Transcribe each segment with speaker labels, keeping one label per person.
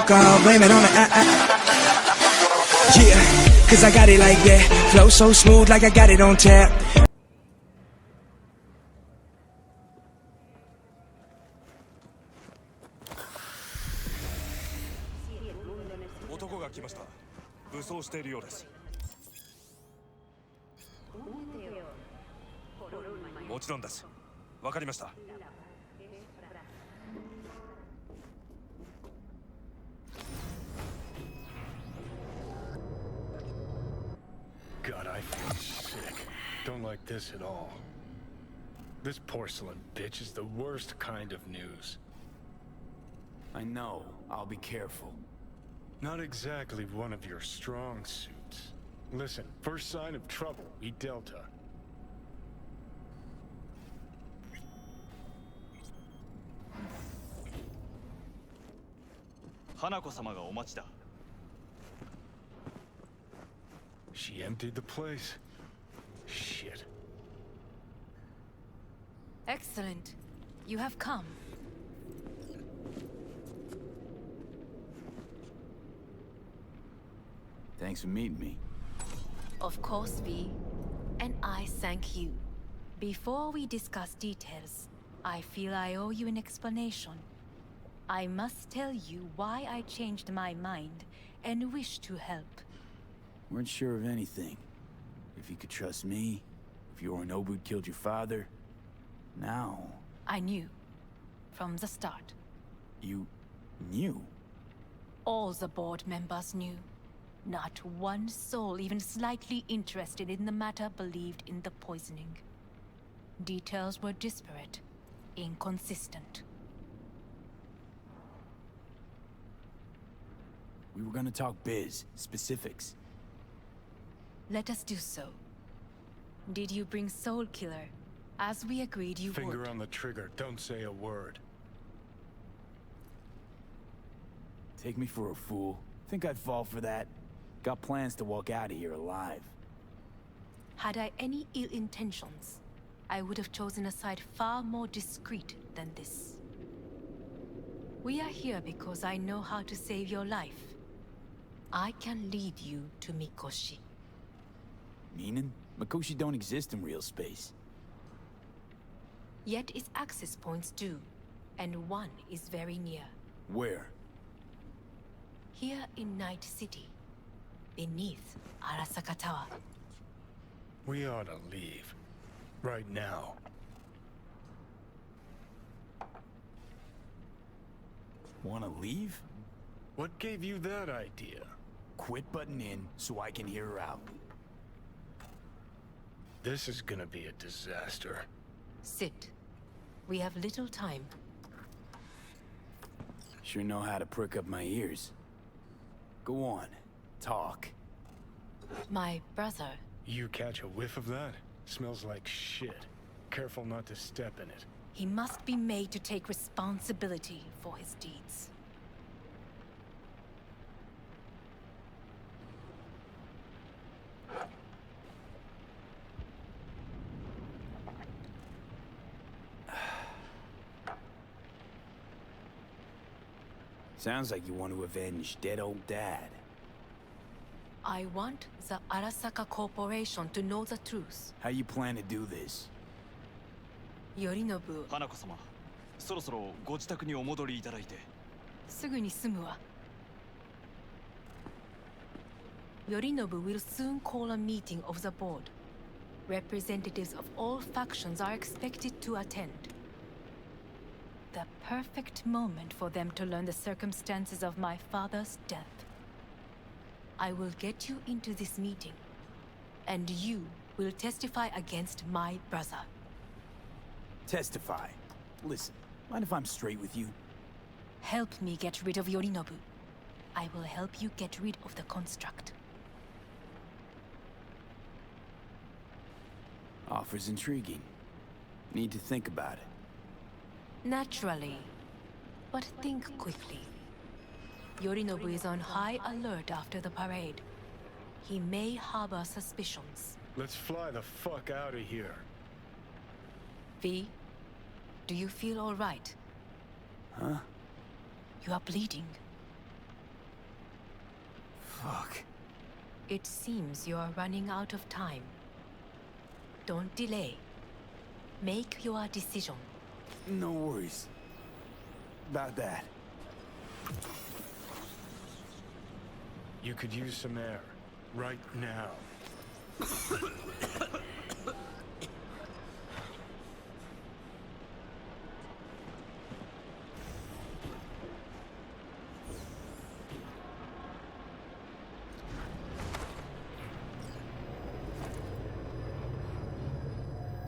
Speaker 1: alcohol, blame it on the Yeah, cause I got it like that. Flow so smooth like I got it on tap.
Speaker 2: God, I feel sick. Don't like this at all. This porcelain bitch is the worst kind of news.
Speaker 3: I know. I'll be careful.
Speaker 2: Not exactly one of your strong suits. Listen, first sign of trouble, eat Delta. She emptied the place. Shit.
Speaker 4: Excellent. You have come.
Speaker 3: Thanks for meeting me.
Speaker 4: Of course, V. And I thank you. Before we discuss details, I feel I owe you an explanation. I must tell you why I changed my mind and wish to help.
Speaker 3: Weren't sure of anything. If you could trust me, if Yorinobu killed your father. Now...
Speaker 4: I knew. From the start.
Speaker 3: You... knew?
Speaker 4: All the board members knew. Not one soul even slightly interested in the matter believed in the poisoning. Details were disparate, inconsistent.
Speaker 3: We were gonna talk biz, specifics.
Speaker 4: Let us do so. Did you bring Soul Killer, as we agreed you would?
Speaker 2: Finger on the trigger, don't say a word.
Speaker 3: Take me for a fool. Think I'd fall for that? Got plans to walk out of here alive.
Speaker 4: Had I any ill intentions, I would have chosen a side far more discreet than this. We are here because I know how to save your life. I can lead you to Mikoshi.
Speaker 3: Meaning? Mikoshi don't exist in real space.
Speaker 4: Yet its access points do, and one is very near.
Speaker 3: Where?
Speaker 4: Here in Night City, beneath ARASAKA Tower.
Speaker 2: We ought to leave. Right now.
Speaker 3: Wanna leave?
Speaker 2: What gave you that idea?
Speaker 3: Quit butting in so I can hear her out.
Speaker 2: This is gonna be a disaster.
Speaker 4: Sit. We have little time.
Speaker 3: Sure know how to prick up my ears. Go on. Talk.
Speaker 4: My brother...
Speaker 2: You catch a whiff of that? Smells like shit. Careful not to step in it.
Speaker 4: He must be made to take responsibility for his deeds.
Speaker 3: Sounds like you want to avenge dead old dad.
Speaker 4: I want the Arasaka Corporation to know the truth.
Speaker 3: How you plan to do this?
Speaker 4: Yorinobu...
Speaker 5: 花子様、そろそろご自宅にお戻りいただいて。
Speaker 4: すぐに済むわ。Yorinobu will soon call a meeting of the board. Representatives of all factions are expected to attend. The perfect moment for them to learn the circumstances of my father's death. I will get you into this meeting, and you will testify against my brother.
Speaker 3: Testify. Listen, mind if I'm straight with you?
Speaker 4: Help me get rid of Yorinobu. I will help you get rid of the construct.
Speaker 3: Offer's intriguing. Need to think about it.
Speaker 4: Naturally. But think quickly. Yorinobu is on high alert after the parade. He may harbor suspicions.
Speaker 2: Let's fly the fuck out of here.
Speaker 4: V, do you feel all right?
Speaker 3: Huh?
Speaker 4: You are bleeding.
Speaker 3: Fuck.
Speaker 4: It seems you are running out of time. Don't delay. Make your decision.
Speaker 3: No worries. About that.
Speaker 2: You could use some air. Right now.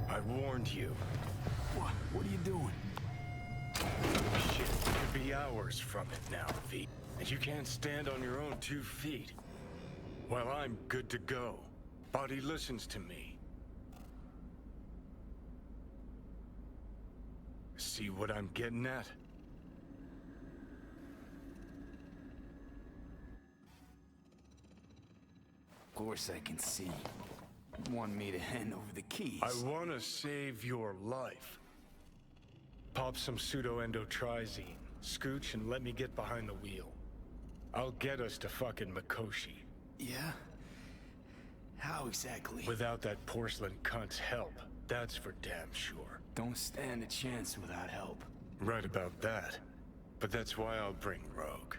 Speaker 2: I warned you.
Speaker 3: What are you doing?
Speaker 2: Shit, could be hours from it now, V. And you can't stand on your own 2 feet. Well, I'm good to go. Body listens to me. See what I'm getting at?
Speaker 3: Of course I can see. You want me to hand over the keys.
Speaker 2: I want to save your life. Pop some pseudo-endotrizine, scooch, and let me get behind the wheel. I'll get us to fucking Mikoshi.
Speaker 3: Yeah? How exactly?
Speaker 2: Without that porcelain cunt's help, that's for damn sure.
Speaker 3: Don't stand a chance without help.
Speaker 2: Right about that. But that's why I'll bring Rogue.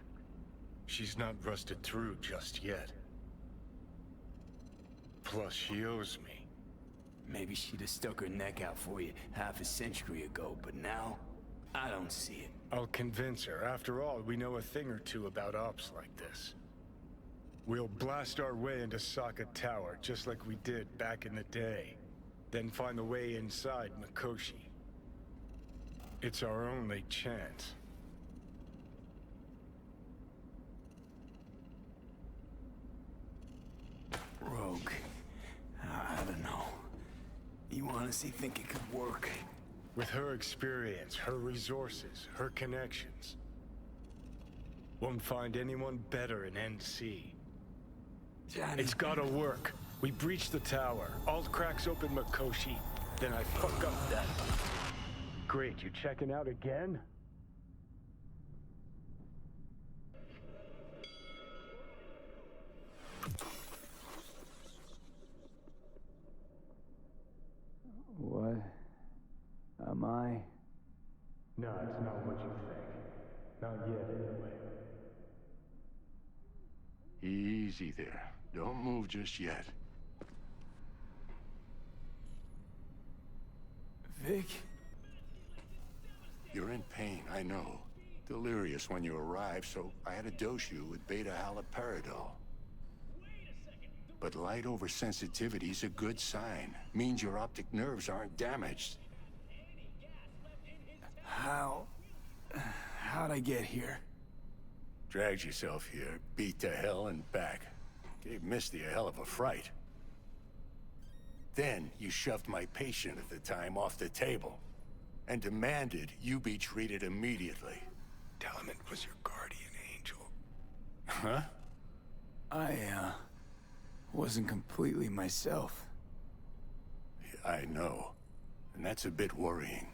Speaker 2: She's not rusted through just yet. Plus, she owes me.
Speaker 3: Maybe she'd have stuck her neck out for you half a century ago, but now, I don't see it.
Speaker 2: I'll convince her. After all, we know a thing or two about ops like this. We'll blast our way into Saka Tower, just like we did back in the day. Then find the way inside Mikoshi. It's our only chance.
Speaker 3: Rogue. I don't know. You honestly think it could work?
Speaker 2: With her experience, her resources, her connections. Won't find anyone better in NC.
Speaker 3: Johnny.
Speaker 2: It's gotta work. We breach the tower. Alt cracks open Mikoshi. Then I fuck up that. Great, you checking out again?
Speaker 3: What? Am I?
Speaker 2: No, it's not what you think. Not yet, anyway.
Speaker 6: Easy there. Don't move just yet.
Speaker 3: Vic?
Speaker 6: You're in pain, I know. Delirious when you arrived, so I had to dose you with beta-haloperidol. But light oversensitivity's a good sign. Means your optic nerves aren't damaged.
Speaker 3: How'd I get here?
Speaker 6: Dragged yourself here, beat to hell and back. Gave Misty a hell of a fright. Then you shoved my patient at the time off the table and demanded you be treated immediately.
Speaker 2: Tell him it was your guardian angel.
Speaker 6: Huh?
Speaker 3: I, wasn't completely myself.
Speaker 6: I know. And that's a bit worrying.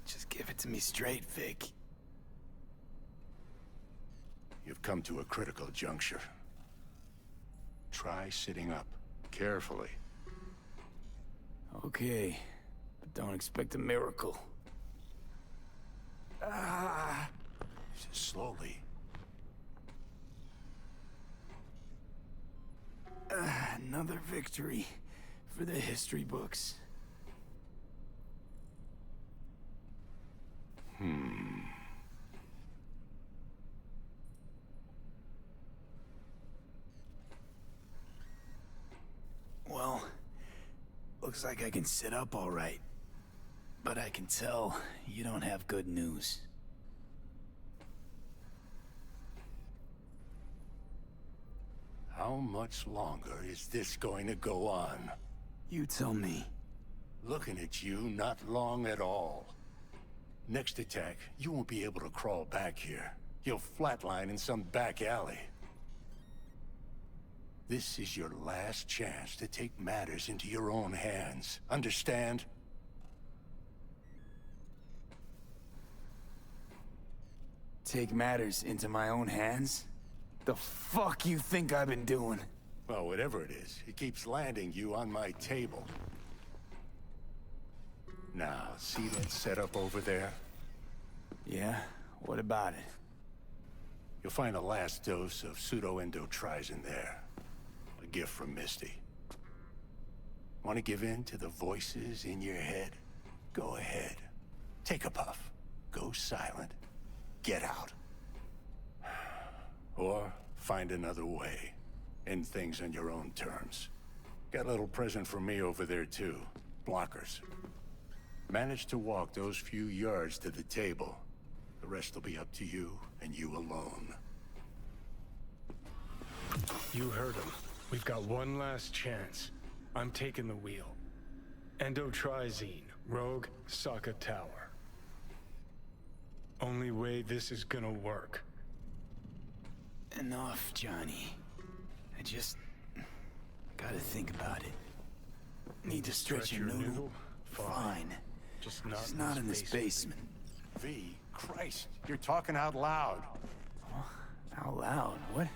Speaker 3: Just give it to me straight, Vic.
Speaker 6: You've come to a critical juncture. Try sitting up, carefully.
Speaker 3: Okay, but don't expect a miracle.
Speaker 6: Slowly.
Speaker 3: Another victory for the history books. Well, looks like I can sit up all right. But I can tell you don't have good news.
Speaker 6: How much longer is this going to go on?
Speaker 3: You tell me.
Speaker 6: Looking at you, not long at all. Next attack, you won't be able to crawl back here. You'll flatline in some back alley. This is your last chance to take matters into your own hands. Understand?
Speaker 3: take matters into my own hands? The fuck you think I've been doing?
Speaker 6: Well, whatever it is, it keeps landing you on my table. Now, see that setup over there?
Speaker 3: Yeah? What about it?
Speaker 6: You'll find the last dose of pseudo-endotrizin there. A gift from Misty. Want to give in to the voices in your head? Go ahead. Take a puff. Go silent. Get out. Or find another way. End things on your own terms. Got a little present for me over there too. Blockers. Manage to walk those few yards to the table. The rest will be up to you, and you alone.
Speaker 2: You heard him. We've got one last chance. I'm taking the wheel. Endotrizine, Rogue, Saka Tower. Only way this is gonna work.
Speaker 3: Enough, Johnny. I just... gotta think about it. Need to stretch your noodle? Fine.
Speaker 2: Just
Speaker 3: not in this basement.
Speaker 6: V, Christ, you're talking out loud.
Speaker 3: Out loud? What?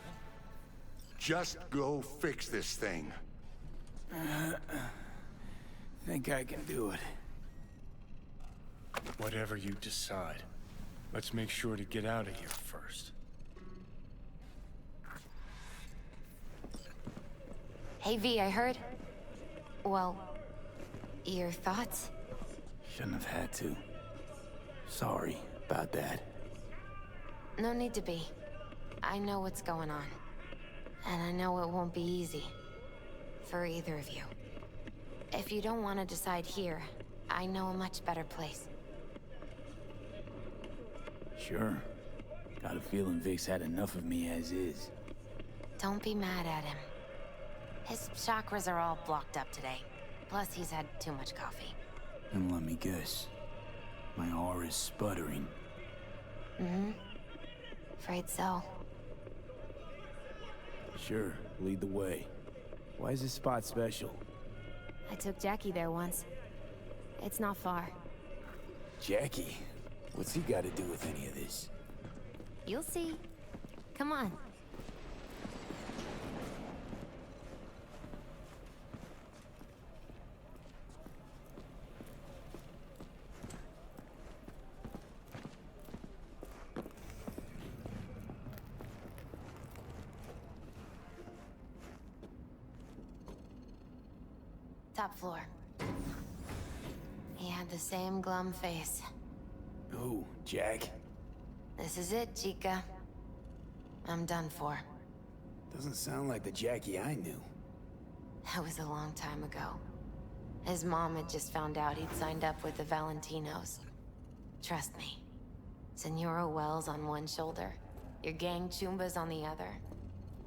Speaker 6: Just go fix this thing.
Speaker 3: Think I can do it.
Speaker 2: Whatever you decide. Let's make sure to get out of here first.
Speaker 7: Hey V, I heard... Well, your thoughts?
Speaker 3: Shouldn't have had to. Sorry about that.
Speaker 7: No need to be. I know what's going on. And I know it won't be easy. For either of you. If you don't want to decide here, I know a much better place.
Speaker 3: Sure. Got a feeling Vic's had enough of me as is.
Speaker 7: Don't be mad at him. His chakras are all blocked up today. Plus, he's had too much coffee.
Speaker 3: And let me guess. My aura's sputtering.
Speaker 7: Mm-hmm. Afraid so.
Speaker 3: Sure, lead the way. Why is this spot special?
Speaker 7: I took Jackie there once. It's not far.
Speaker 3: Jackie? What's he got to do with any of this?
Speaker 7: You'll see. Come on. Top floor. He had the same glum face.
Speaker 3: Who, Jack?
Speaker 7: This is it, Chica. I'm done for.
Speaker 3: Doesn't sound like the Jackie I knew.
Speaker 7: That was a long time ago. His mom had just found out he'd signed up with the Valentinos. Trust me. Senora Wells on one shoulder, your gang Chumbas on the other.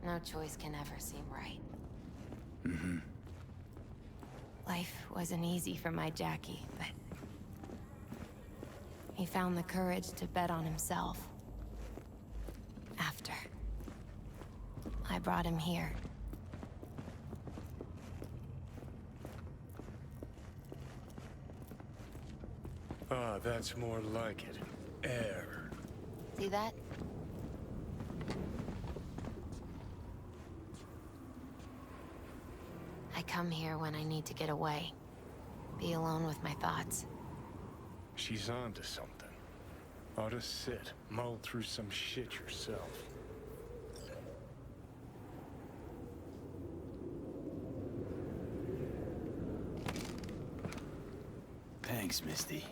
Speaker 7: No choice can ever seem right.
Speaker 3: Mm-hmm.
Speaker 7: Life wasn't easy for my Jackie, but... he found the courage to bet on himself. After. I brought him here.
Speaker 2: Ah, that's more like it. Air.
Speaker 7: See that? I come here when I need to get away. Be alone with my thoughts.
Speaker 2: She's onto something. Ought to sit, mull through some shit yourself.
Speaker 3: Thanks, Misty.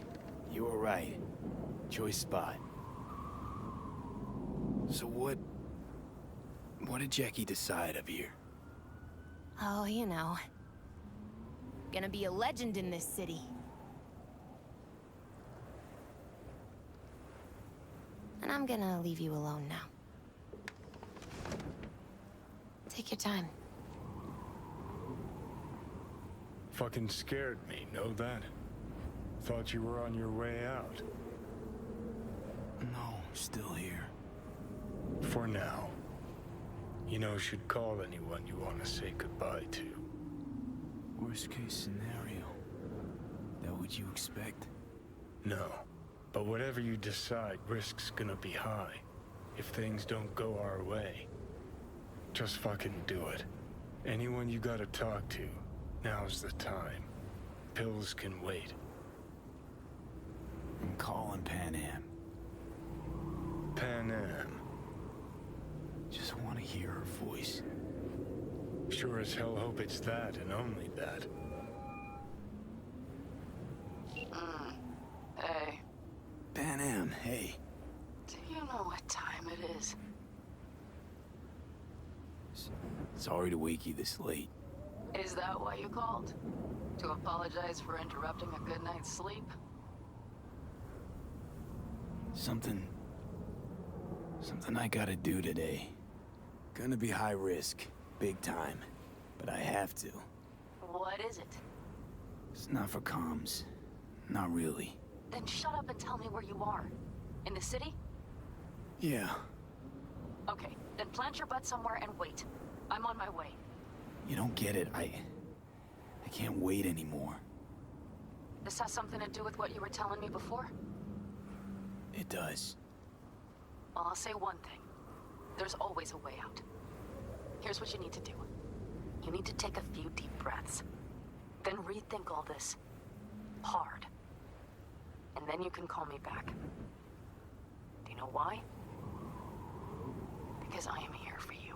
Speaker 3: You were right. Choice spot. So what did Jackie decide up here?
Speaker 7: Oh, you know. Gonna be a legend in this city. And I'm gonna leave you alone now. Take your time.
Speaker 2: Fucking scared me, know that? Thought you were on your way out.
Speaker 3: No, still here.
Speaker 2: For now. You know, should call anyone you want to say goodbye to.
Speaker 3: Worst case scenario. That what you expect?
Speaker 2: No. But whatever you decide, risk's gonna be high. if things don't go our way. Just fucking do it. Anyone you gotta talk to, now's the time. Pills can wait.
Speaker 3: I'm calling Pan Am.
Speaker 2: Pan Am.
Speaker 3: Just want to hear her voice.
Speaker 2: Sure as hell hope it's that and only that.
Speaker 8: Hey,
Speaker 3: Pan Am, hey.
Speaker 8: do you know what time it is?
Speaker 3: Sorry to wake you this late.
Speaker 8: Is that why you called? To apologize for interrupting a good night's sleep?
Speaker 3: Something I gotta do today. Gonna be high risk, big time, but I have to.
Speaker 8: What is it?
Speaker 3: It's not for comms. Not really.
Speaker 8: Then shut up and tell me where you are. In the city?
Speaker 3: Yeah,
Speaker 8: Okay, then plant your butt somewhere and wait. I'm on my way.
Speaker 3: you don't get it. I can't wait anymore.
Speaker 8: This has something to do with what you were telling me before?
Speaker 3: It does.
Speaker 8: Well, I'll say one thing. There's always a way out. Here's what you need to do. You need to take a few deep breaths. Then rethink all this. Hard. And then you can call me back. Do you know why? Because I am here for you.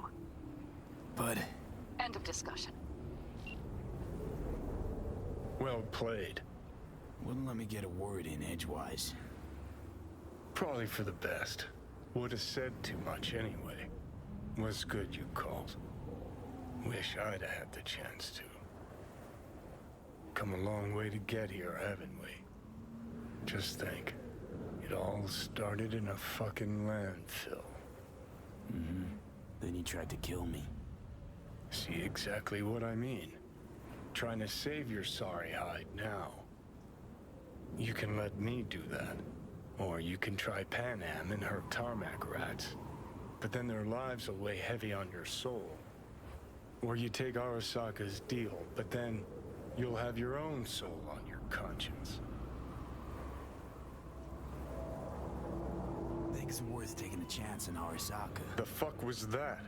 Speaker 3: But
Speaker 8: End of discussion.
Speaker 2: Well played.
Speaker 3: wouldn't let me get a word in edgewise.
Speaker 2: Probably for the best. Would have said too much anyway. Was good you called. Wish I'd have had the chance to. Come a long way to get here, haven't we? Just think. It all started in a fucking landfill.
Speaker 3: Then you tried to kill me.
Speaker 2: See exactly what I mean. Trying to save your sorry hide now. You can let me do that. Or you can try Pan Am and her tarmac rats. But then their lives will weigh heavy on your soul. Or you take Arasaka's deal, but then you'll have your own soul on your conscience.
Speaker 3: Think it's worth taking a chance in Arasaka.
Speaker 2: The fuck was that?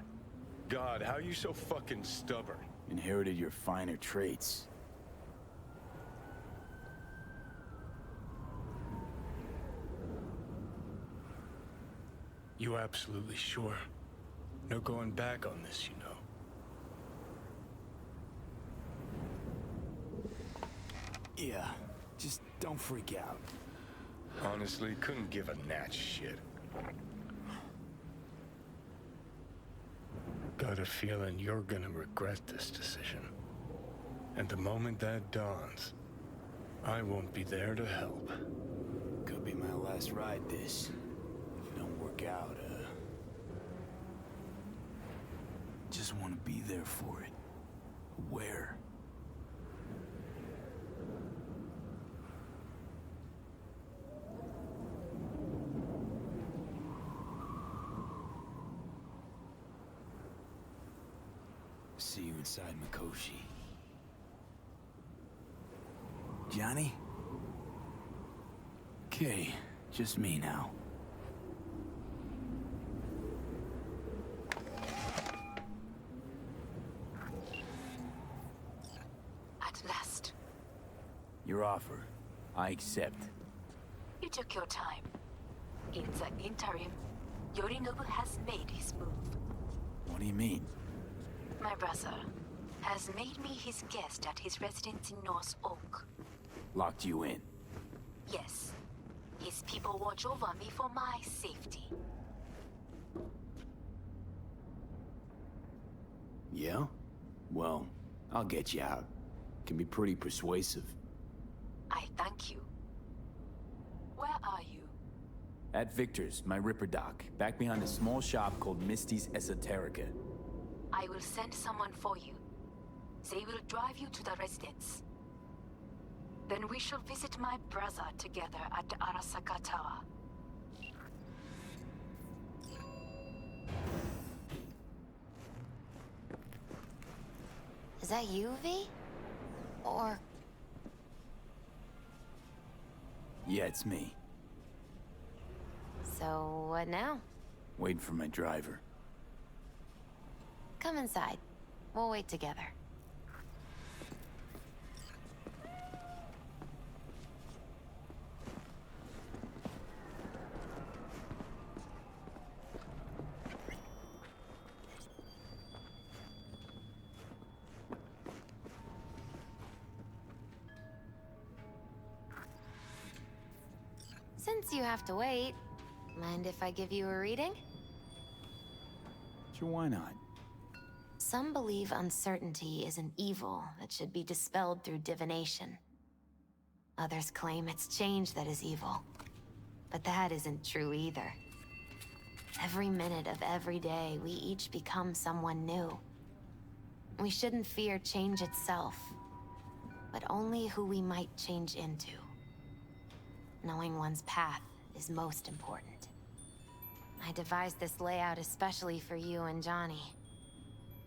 Speaker 2: God, how you so fucking stubborn?
Speaker 3: Inherited your finer traits.
Speaker 2: You absolutely sure? No going back on this, you know.
Speaker 3: Yeah, just don't freak out.
Speaker 2: Honestly, couldn't give a gnat's shit. Got a feeling you're gonna regret this decision. And the moment that dawns, I won't be there to help.
Speaker 3: Could be my last ride this. If it don't work out, just want to be there for it. Where? See you inside Mikoshi. Johnny? Okay, just me now.
Speaker 8: At last.
Speaker 3: Your offer. I accept.
Speaker 8: You took your time. In the interim, Yorinobu has made his move.
Speaker 3: What do you mean?
Speaker 8: My brother has made me his guest at his residence in North Oak.
Speaker 3: Locked you in.
Speaker 8: Yes. His people watch over me for my safety.
Speaker 3: Yeah? Well, I'll get you out. Can be pretty persuasive.
Speaker 8: I thank you. Where are you?
Speaker 3: At Victor's, my Ripper Dock, back behind a small shop called Misty's Esoterica.
Speaker 8: I will send someone for you. They will drive you to the residence. Then we shall visit my brother together at the ARASAKA Tower.
Speaker 7: Is that you, V? Or...
Speaker 3: Yeah, it's me.
Speaker 7: So, what now?
Speaker 3: Waiting for my driver.
Speaker 7: Come inside. We'll wait together. Since you have to wait, mind if I give you a reading?
Speaker 3: Sure, why not?
Speaker 7: Some believe uncertainty is an evil that should be dispelled through divination. Others claim it's change that is evil. But that isn't true either. Every minute of every day, we each become someone new. We shouldn't fear change itself, but only who we might change into. Knowing one's path is most important. I devised this layout especially for you and Johnny.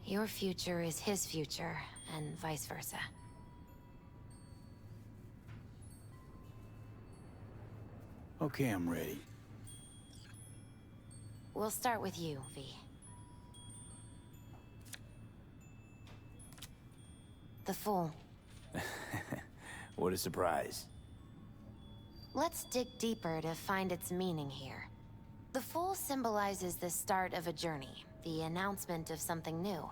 Speaker 7: Your future is his future, and vice versa.
Speaker 3: Okay, I'm ready.
Speaker 7: We'll start with you, V. The Fool.
Speaker 3: What a surprise.
Speaker 7: Let's dig deeper to find its meaning here. The Fool symbolizes the start of a journey, the announcement of something new.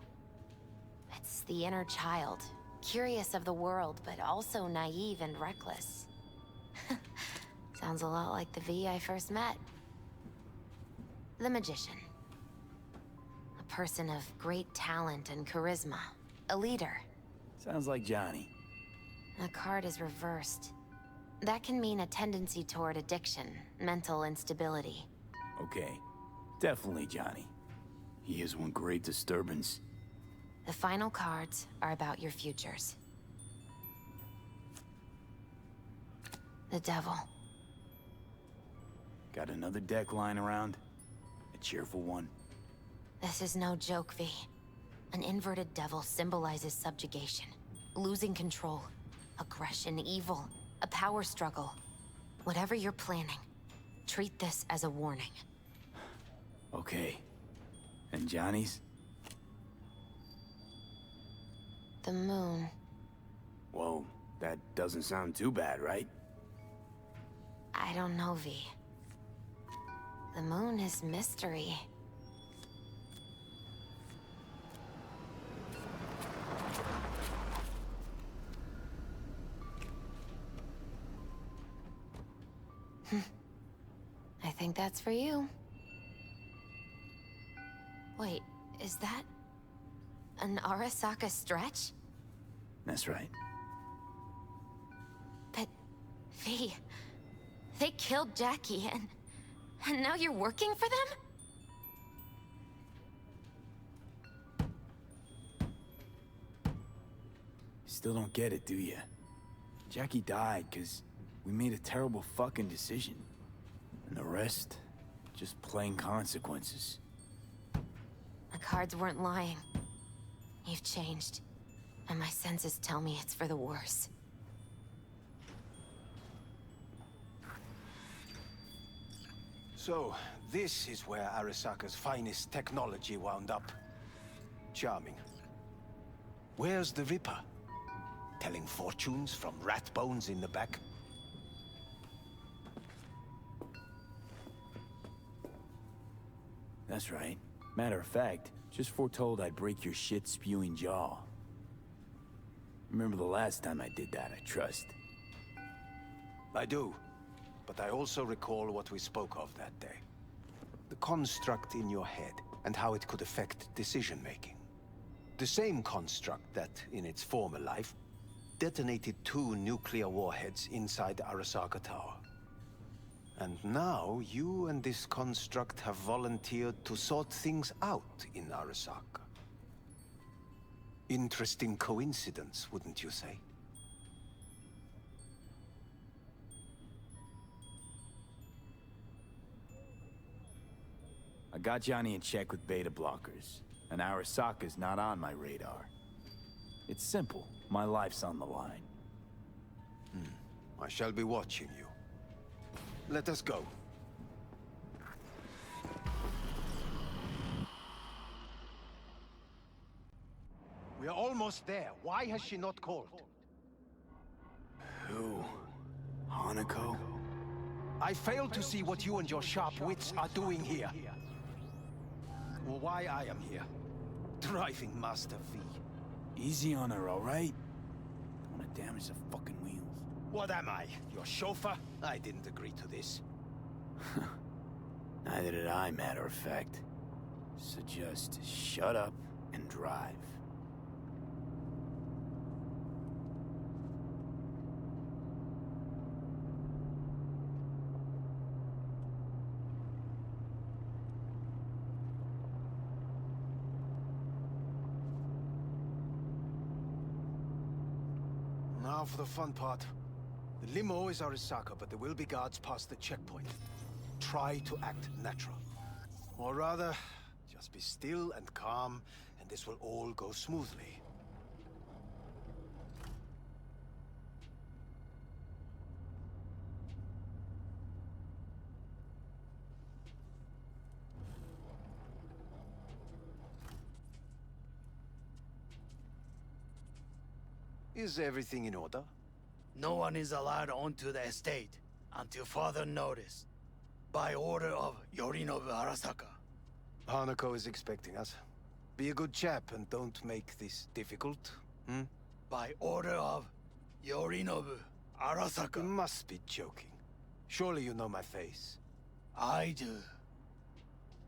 Speaker 7: It's the inner child, curious of the world, but also naive and reckless. Sounds a lot like the V I first met. The Magician. A person of great talent and charisma. A leader.
Speaker 3: Sounds like Johnny.
Speaker 7: The card is reversed. That can mean a tendency toward addiction, mental instability.
Speaker 3: Okay, definitely Johnny. He is one great disturbance.
Speaker 7: The final cards are about your futures. The Devil.
Speaker 3: Got another deck lying around? A cheerful one?
Speaker 7: This is no joke, V. An inverted devil symbolizes subjugation, losing control, aggression, evil, a power struggle. Whatever you're planning, treat this as a warning.
Speaker 3: Okay. And Johnny's?
Speaker 7: The Moon.
Speaker 3: Whoa, that doesn't sound too bad, right?
Speaker 7: I don't know, V. The Moon is mystery. I think that's for you. Wait, is that an ARASAKA stretch?
Speaker 3: That's right.
Speaker 7: But, V, they killed Jackie and now you're working for them?
Speaker 3: Still don't get it, do ya? Jackie died because we made a terrible fucking decision. And the rest, just plain consequences.
Speaker 7: The cards weren't lying. You've changed. And my senses tell me it's for the worse.
Speaker 6: So, this is where Arasaka's finest technology wound up. Charming. Where's the Ripper? Telling fortunes from rat bones in the back?
Speaker 3: That's right. Matter of fact, just foretold I'd break your shit-spewing jaw. Remember the last time I did that, I trust.
Speaker 6: I do. But I also recall what we spoke of that day. The construct in your head, and how it could affect decision-making. The same construct that, in its former life, detonated 2 nuclear warheads inside Arasaka Tower. And now, you and this construct have volunteered to sort things out in Arasaka. Interesting coincidence, wouldn't you say?
Speaker 3: I got Johnny in check with beta blockers, and Arasaka's not on my radar. It's simple. My life's on the line.
Speaker 6: I shall be watching you. Let us go.
Speaker 9: We are almost there. Why has she not called?
Speaker 3: Who? Hanako?
Speaker 9: I fail to see what you and your sharp wits are doing here. Or why I am here. Driving Master V.
Speaker 3: Easy on her, alright? Don't wanna damage the fucking wheels.
Speaker 9: What am I? Your chauffeur? I didn't agree to this.
Speaker 3: Neither did I, matter of fact. So just shut up and drive.
Speaker 9: Now for the fun part. The limo is ARASAKA, but there will be guards past the checkpoint. Try to act natural. Or rather, just be still and calm, and this will all go smoothly. Is everything in order?
Speaker 10: No one is allowed onto the estate until further notice. By order of Yorinobu Arasaka.
Speaker 9: Hanako is expecting us. Be a good chap and don't make this difficult, hmm?
Speaker 10: By order of Yorinobu Arasaka.
Speaker 9: You must be joking. Surely you know my face.
Speaker 10: I do.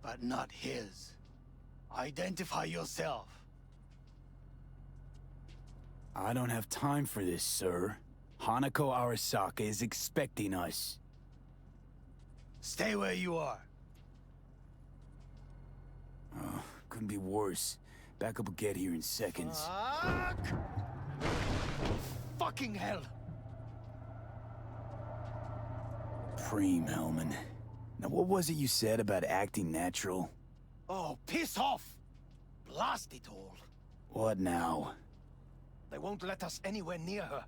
Speaker 10: But not his. Identify yourself.
Speaker 3: I don't have time for this, sir. Hanako Arasaka is expecting us.
Speaker 10: Stay where you are.
Speaker 3: Couldn't be worse. Backup will get here in seconds.
Speaker 10: Fuck! Fucking hell!
Speaker 3: Preem, Hellman. Now what was it you said about acting natural?
Speaker 10: Oh, piss off! Blast it all.
Speaker 3: What now?
Speaker 9: They won't let us anywhere near her.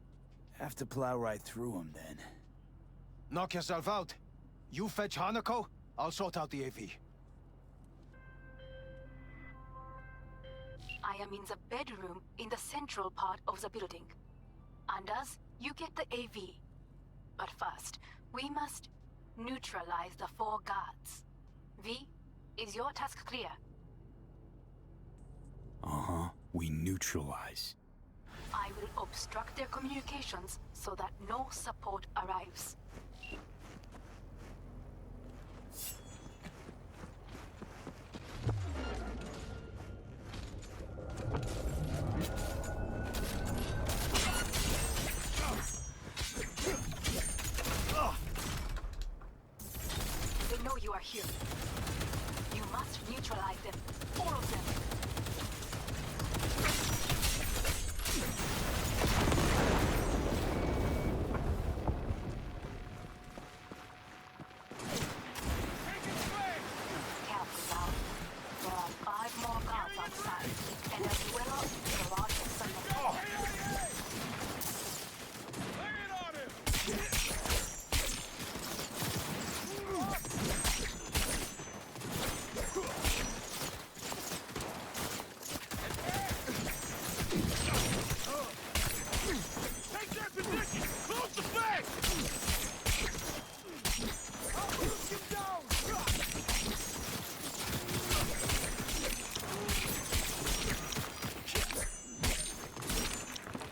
Speaker 3: Have to plow right through them, then.
Speaker 9: Knock yourself out. You fetch Hanako, I'll sort out the AV.
Speaker 8: I am in the bedroom in the central part of the building. Anders, you get the AV. But first, we must neutralize the 4 guards. V, is your task clear?
Speaker 3: Uh-huh. We neutralize.
Speaker 8: I will obstruct their communications so that no support arrives. They know you are here. You must neutralize them. All of them. Careful now. There are 5 more guards outside, and as well as garages on the floor.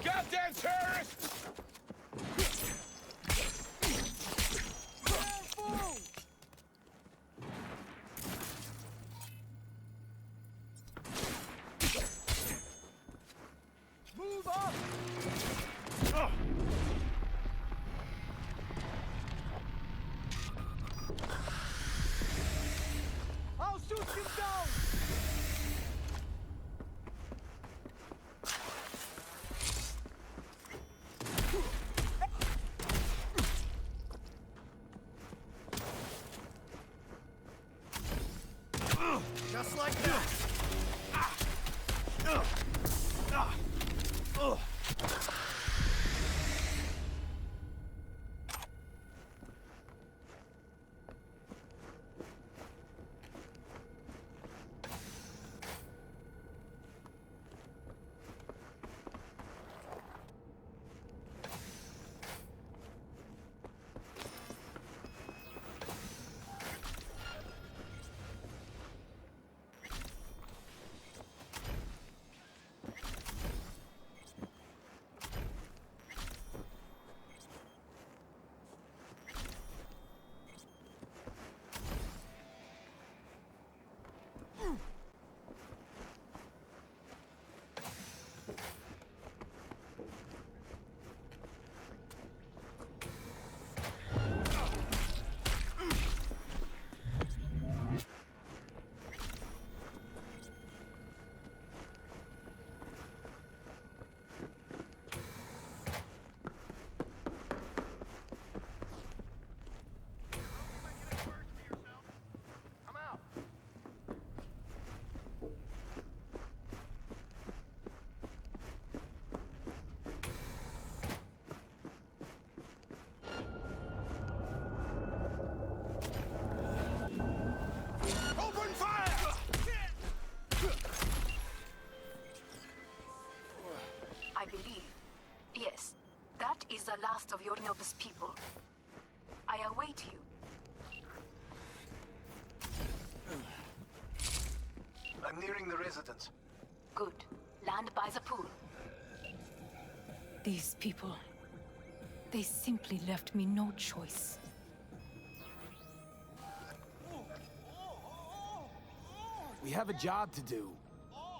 Speaker 2: Goddamn terrorists!
Speaker 10: Move up! I'll shoot him down! Just like that!
Speaker 4: last of Yorinobu's people. I await you.
Speaker 9: I'm nearing the residence.
Speaker 8: Good. Land by the pool.
Speaker 4: These people... they simply left me no choice.
Speaker 3: We have a job to do.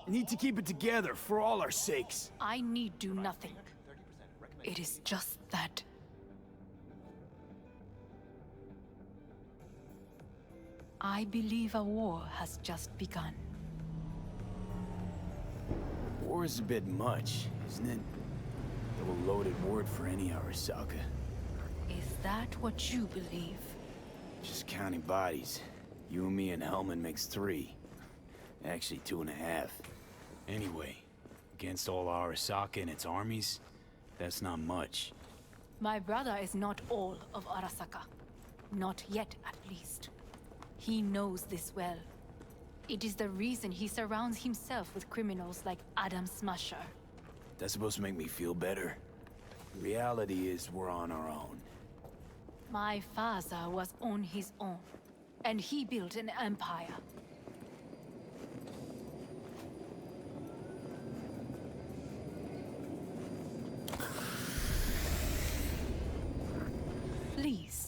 Speaker 3: Need to keep it together for all our sakes.
Speaker 4: I need do nothing. It is just that. I believe a war has just begun.
Speaker 3: War is a bit much, isn't it? A loaded word for any ARASAKA.
Speaker 4: Is that what you believe?
Speaker 3: Just counting bodies. You and me and Hellman makes 3. Actually, 2.5. Anyway, against all ARASAKA and its armies, that's not much.
Speaker 4: My brother is not all of ARASAKA. Not yet, at least. He knows this well. It is the reason he surrounds himself with criminals like Adam Smasher.
Speaker 3: That's supposed to make me feel better. Reality is we're on our own.
Speaker 4: My father was on his own, and he built an empire. Please.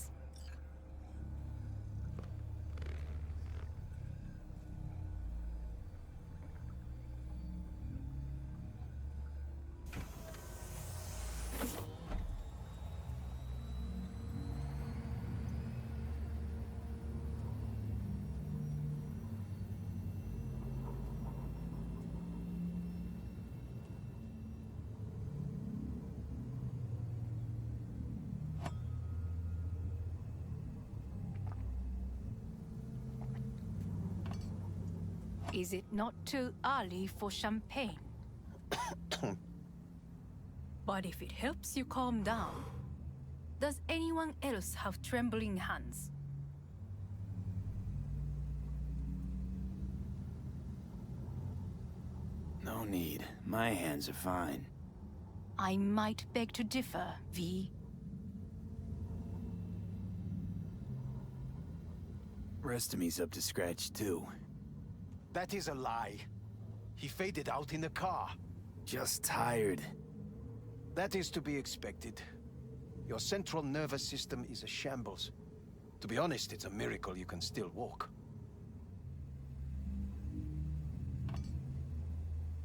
Speaker 4: Is it not too early for champagne? But if it helps you calm down, does anyone else have trembling hands?
Speaker 3: No need. My hands are fine.
Speaker 4: I might beg to differ, V.
Speaker 3: Rest of me's up to scratch, too.
Speaker 9: That is a lie. He faded out in the car.
Speaker 3: Just tired.
Speaker 9: That is to be expected. Your central nervous system is a shambles. To be honest, it's a miracle you can still walk.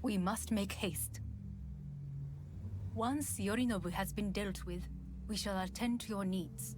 Speaker 4: We must make haste. Once Yorinobu has been dealt with, we shall attend to your needs.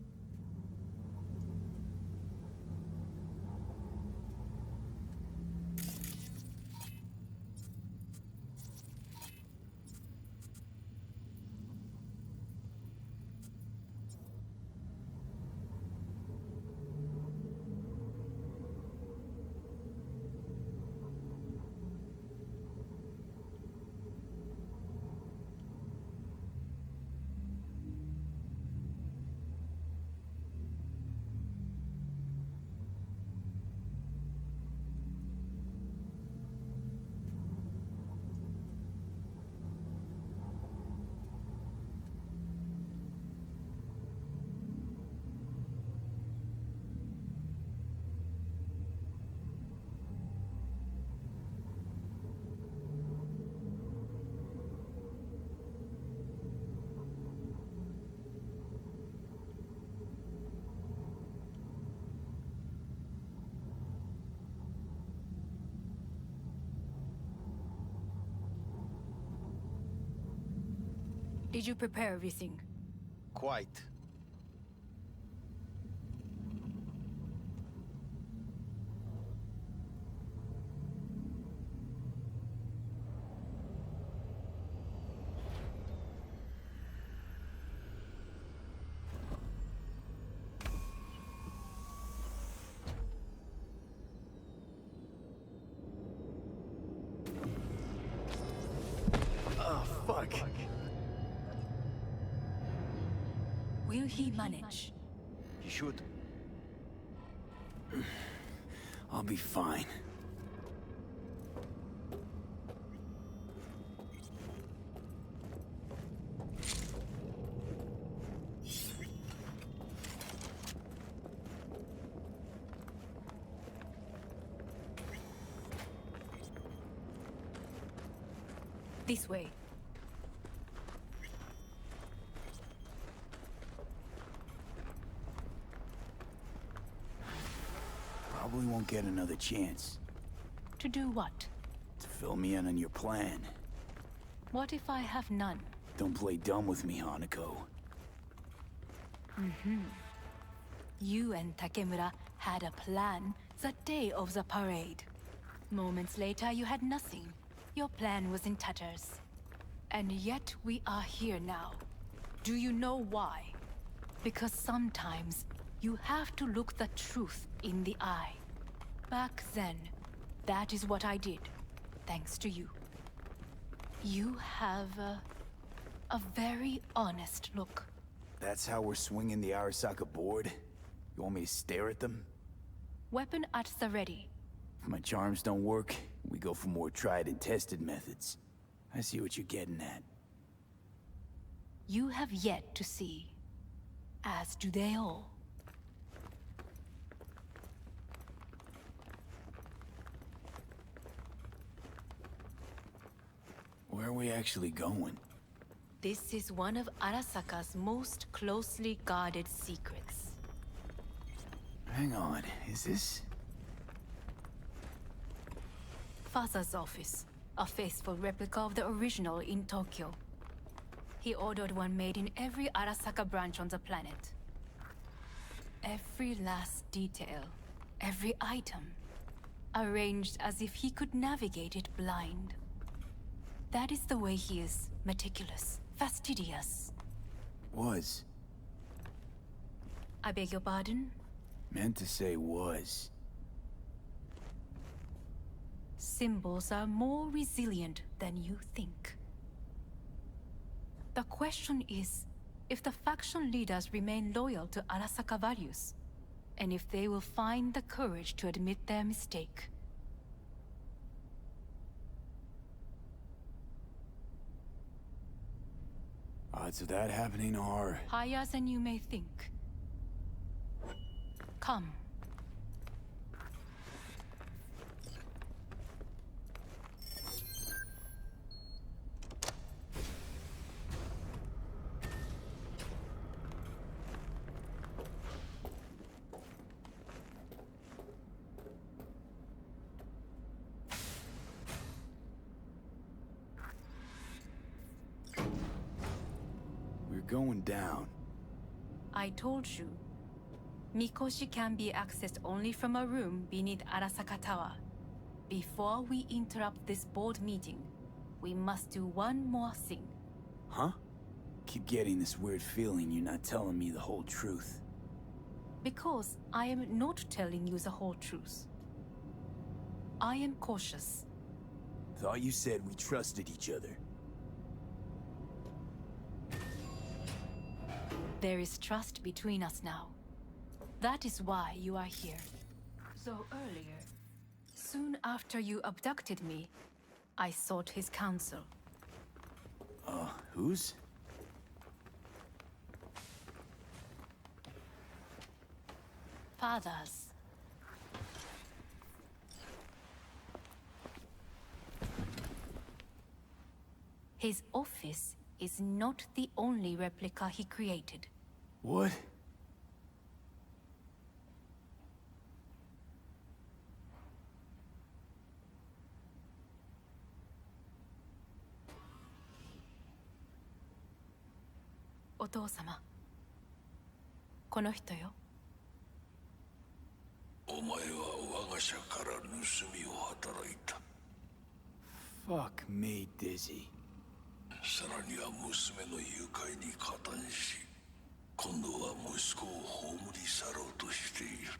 Speaker 4: Did you prepare everything?
Speaker 9: Quite.
Speaker 3: Oh, fuck.
Speaker 4: Will he manage?
Speaker 9: He should.
Speaker 3: I'll be fine.
Speaker 4: This way.
Speaker 3: Probably won't get another chance.
Speaker 4: To do what?
Speaker 3: To fill me in on your plan.
Speaker 4: What if I have none?
Speaker 3: Don't play dumb with me, Hanako.
Speaker 4: You and Takemura had a plan the day of the parade. Moments later, you had nothing. Your plan was in tatters. And yet we are here now. Do you know why? Because sometimes you have to look the truth in the eye. Back then, that is what I did, thanks to you. You have a very honest look.
Speaker 3: That's how we're swinging the ARASAKA board? You want me to stare at them?
Speaker 4: Weapon at the ready.
Speaker 3: If my charms don't work, we go for more tried and tested methods. I see what you're getting at.
Speaker 4: You have yet to see. As do they all.
Speaker 3: Where are we actually going?
Speaker 4: This is one of Arasaka's most closely guarded secrets.
Speaker 3: Hang on, is this...
Speaker 4: Father's office. A faithful replica of the original in Tokyo. He ordered one made in every Arasaka branch on the planet. Every last detail, every item, arranged as if he could navigate it blind. That is the way he is, meticulous, fastidious.
Speaker 3: Was.
Speaker 4: I beg your pardon?
Speaker 3: Meant to say was.
Speaker 4: Symbols are more resilient than you think. The question is, if the faction leaders remain loyal to Arasaka values, and if they will find the courage to admit their mistake.
Speaker 3: Odds of that happening are...
Speaker 4: higher than you may think. Come.
Speaker 3: Going down.
Speaker 4: I told you. Mikoshi can be accessed only from a room beneath Arasaka Tower. Before we interrupt this board meeting, we must do one more thing.
Speaker 3: Huh? Keep getting this weird feeling you're not telling me the whole truth.
Speaker 4: Because I am not telling you the whole truth. I am cautious.
Speaker 3: Thought you said we trusted each other.
Speaker 4: There is trust between us now. That is why you are here. So earlier, soon after you abducted me, I sought his counsel.
Speaker 3: Whose?
Speaker 4: Father's. His office is not the only replica he created.
Speaker 3: What?
Speaker 4: Otou-sama. この人よ。
Speaker 11: お前は我が社から盗みを働いた。
Speaker 3: Fuck me, Dizzy.
Speaker 11: さらには娘の誘拐に加担し、今度は息子を葬り去ろうとしている。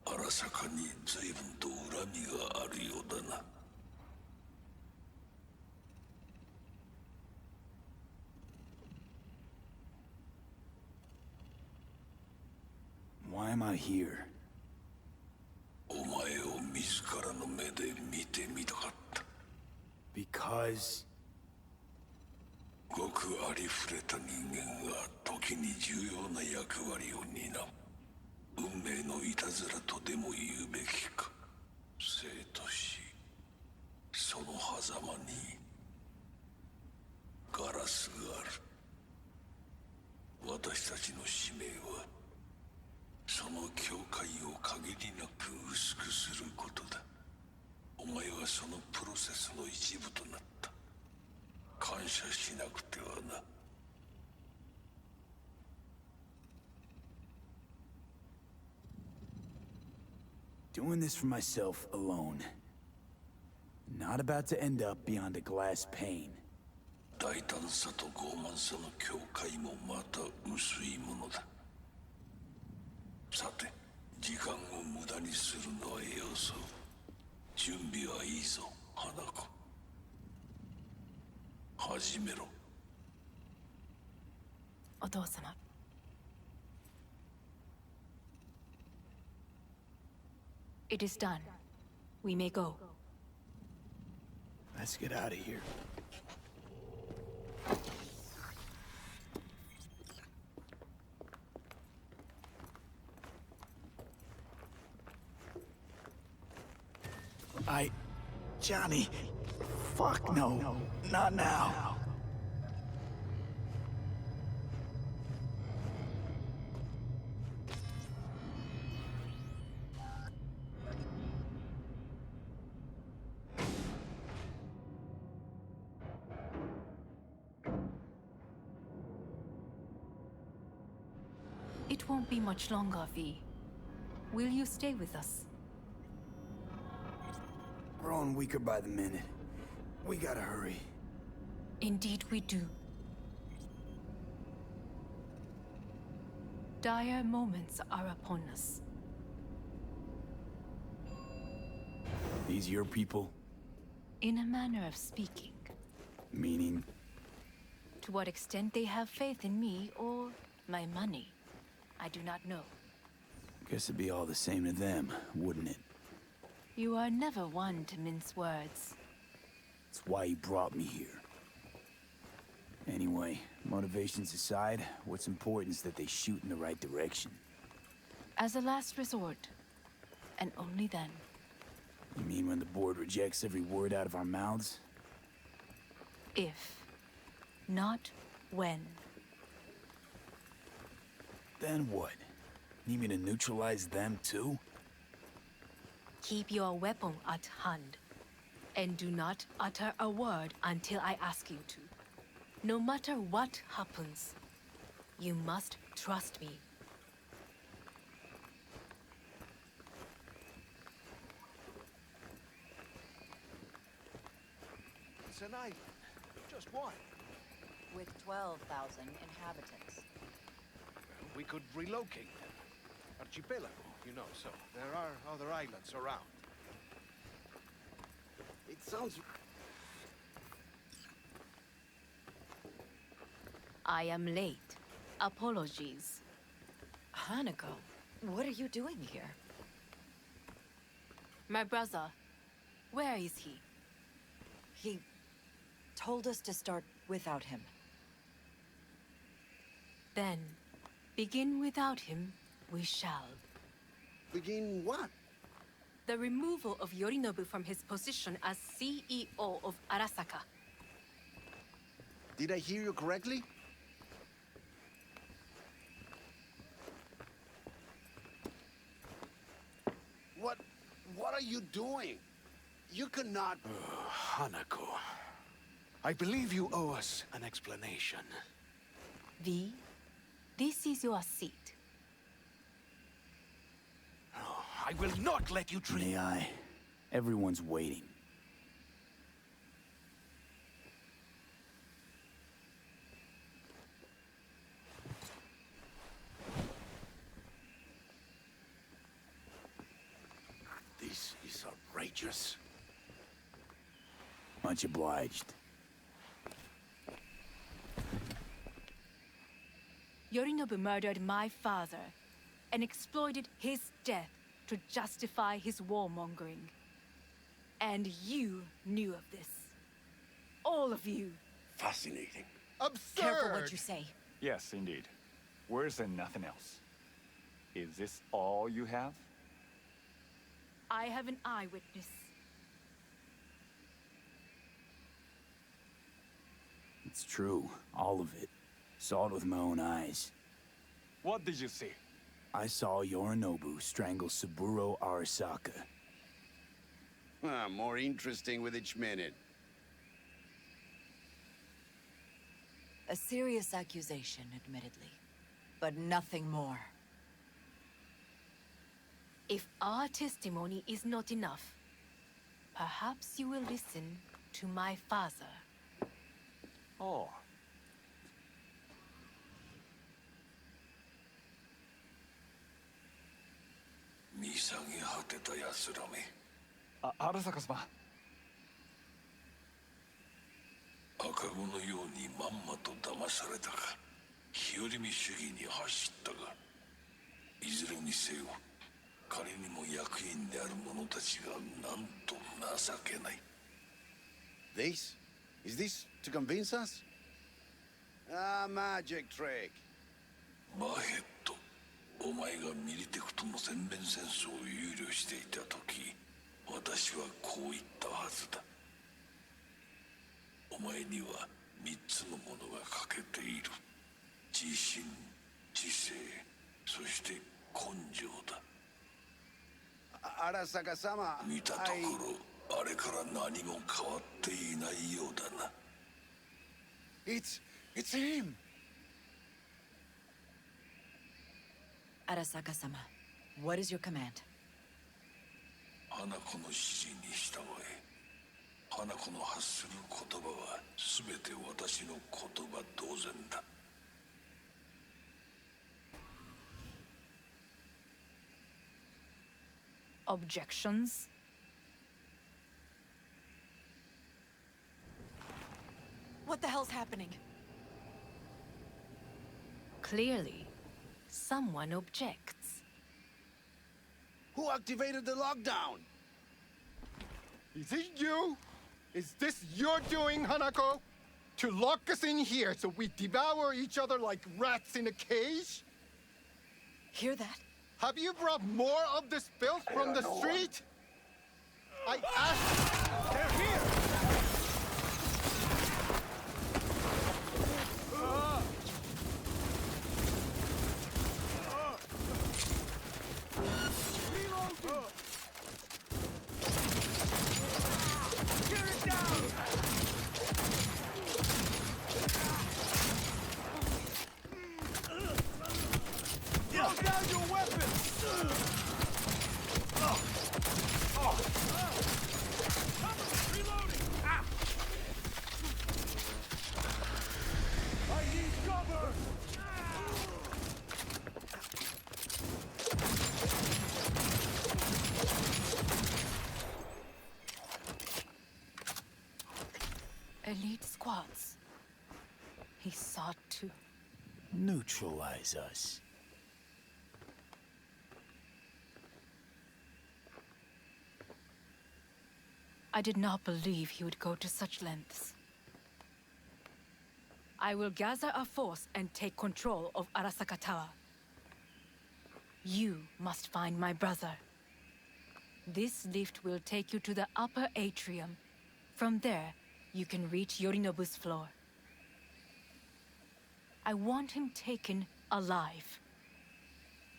Speaker 11: 荒坂に随分と恨みがあるようだな。
Speaker 3: Why am I here?
Speaker 11: お前を自らの目で見てみたかった。
Speaker 3: Because...
Speaker 11: ごくありふれた人間が時に重要な役割を担う。運命のいたずらとでも言うべきか。生と死、その狭間にたちの使命はその境界を限りなく薄くすることだ。お前はそのプロセスの一部となった。感謝しなくてはな。
Speaker 3: Doing this for myself alone. Not about to end up beyond a glass pane.
Speaker 11: 大胆さと傲慢さの境界もまた薄いものだ。さて、時間を無駄にするのはよそう。準備はいいぞ、花子。始めろ。
Speaker 4: お父様。It is done. We may go.
Speaker 3: Let's get out of here. Johnny. Fuck no. Not now.
Speaker 4: It won't be much longer, V. Will you stay with us?
Speaker 3: Growing weaker by the minute. We gotta hurry.
Speaker 4: Indeed we do. Dire moments are upon us.
Speaker 3: These your people?
Speaker 4: In a manner of speaking.
Speaker 3: Meaning?
Speaker 4: To what extent they have faith in me or my money, I do not know.
Speaker 3: Guess it'd be all the same to them, wouldn't it?
Speaker 4: You are never one to mince words.
Speaker 3: That's why you brought me here. Anyway, motivations aside, what's important is that they shoot in the right direction.
Speaker 4: As a last resort, and only then.
Speaker 3: You mean when the board rejects every word out of our mouths?
Speaker 4: If, not when.
Speaker 3: Then what? Need me to neutralize them too?
Speaker 4: Keep your weapon at hand, and do not utter a word until I ask you to. No matter what happens, you must trust me.
Speaker 9: It's an island. Just one.
Speaker 12: With 12,000 inhabitants.
Speaker 9: We could relocate them. Archipelago, you know, so there are other islands around.
Speaker 6: It sounds...
Speaker 4: I am late. Apologies.
Speaker 12: Hanako, what are you doing here?
Speaker 4: My brother, where is he?
Speaker 12: He told us to start without him.
Speaker 4: Then, begin without him, we shall.
Speaker 6: Begin what?
Speaker 4: The removal of Yorinobu from his position as CEO of Arasaka.
Speaker 6: Did I hear you correctly? What are you doing? You cannot...
Speaker 9: Hanako. I believe you owe us an explanation.
Speaker 4: V, this is your seat.
Speaker 9: Oh, I will not let you treat...
Speaker 3: May I? Everyone's waiting.
Speaker 6: This is outrageous.
Speaker 3: Much obliged.
Speaker 4: Yorinobu murdered my father and exploited his death to justify his warmongering. And you knew of this. All of you.
Speaker 6: Fascinating.
Speaker 9: Absurd!
Speaker 12: Careful what you say.
Speaker 5: Yes, indeed. Worse than nothing else. Is this all you have?
Speaker 4: I have an eyewitness.
Speaker 3: It's true. All of it. Saw it with my own eyes.
Speaker 5: What did you see?
Speaker 3: I saw Yorinobu strangle Saburo Arasaka.
Speaker 13: More interesting with each minute.
Speaker 12: A serious accusation, admittedly, but nothing more.
Speaker 4: If our testimony is not enough, perhaps you will listen to my father.
Speaker 5: Oh. Arasaka-sama.
Speaker 11: 赤子のようにまんまと騙されたか、日和見主義に走ったが、いずれにせよ仮にも役員である者たちがなんと情けない。
Speaker 13: This? Is this to convince us? Ah, magic trick.
Speaker 11: マヘッド、お前がミリテクとの全面戦争を憂慮していた時、私はこう言ったはずだ。お前には3つのものが欠けている。自信、知性、そして根性だ。
Speaker 13: Arasaka-sama,
Speaker 11: 見たところ、あれから何も変わっていないようだな。
Speaker 13: It's him!
Speaker 12: Arasaka-sama, what is your command?
Speaker 11: 花子の指示に従え。花子の発する言葉は全て私の言葉同然だ。
Speaker 4: Objections?
Speaker 12: What the hell's happening?
Speaker 4: Clearly, someone objects.
Speaker 13: Who activated the lockdown?
Speaker 14: Is it you? Is this your doing, Hanako? To lock us in here so we devour each other like rats in a cage?
Speaker 12: Hear that?
Speaker 14: Have you brought more of this filth from the street? I asked... They're here!
Speaker 4: Elite squads. He sought to
Speaker 3: Neutralize us.
Speaker 4: I did not believe he would go to such lengths. I will gather a force and take control of Arasaka Tower. You must find my brother. This lift will take you to the upper atrium. From there, you can reach Yorinobu's floor. I want him taken alive.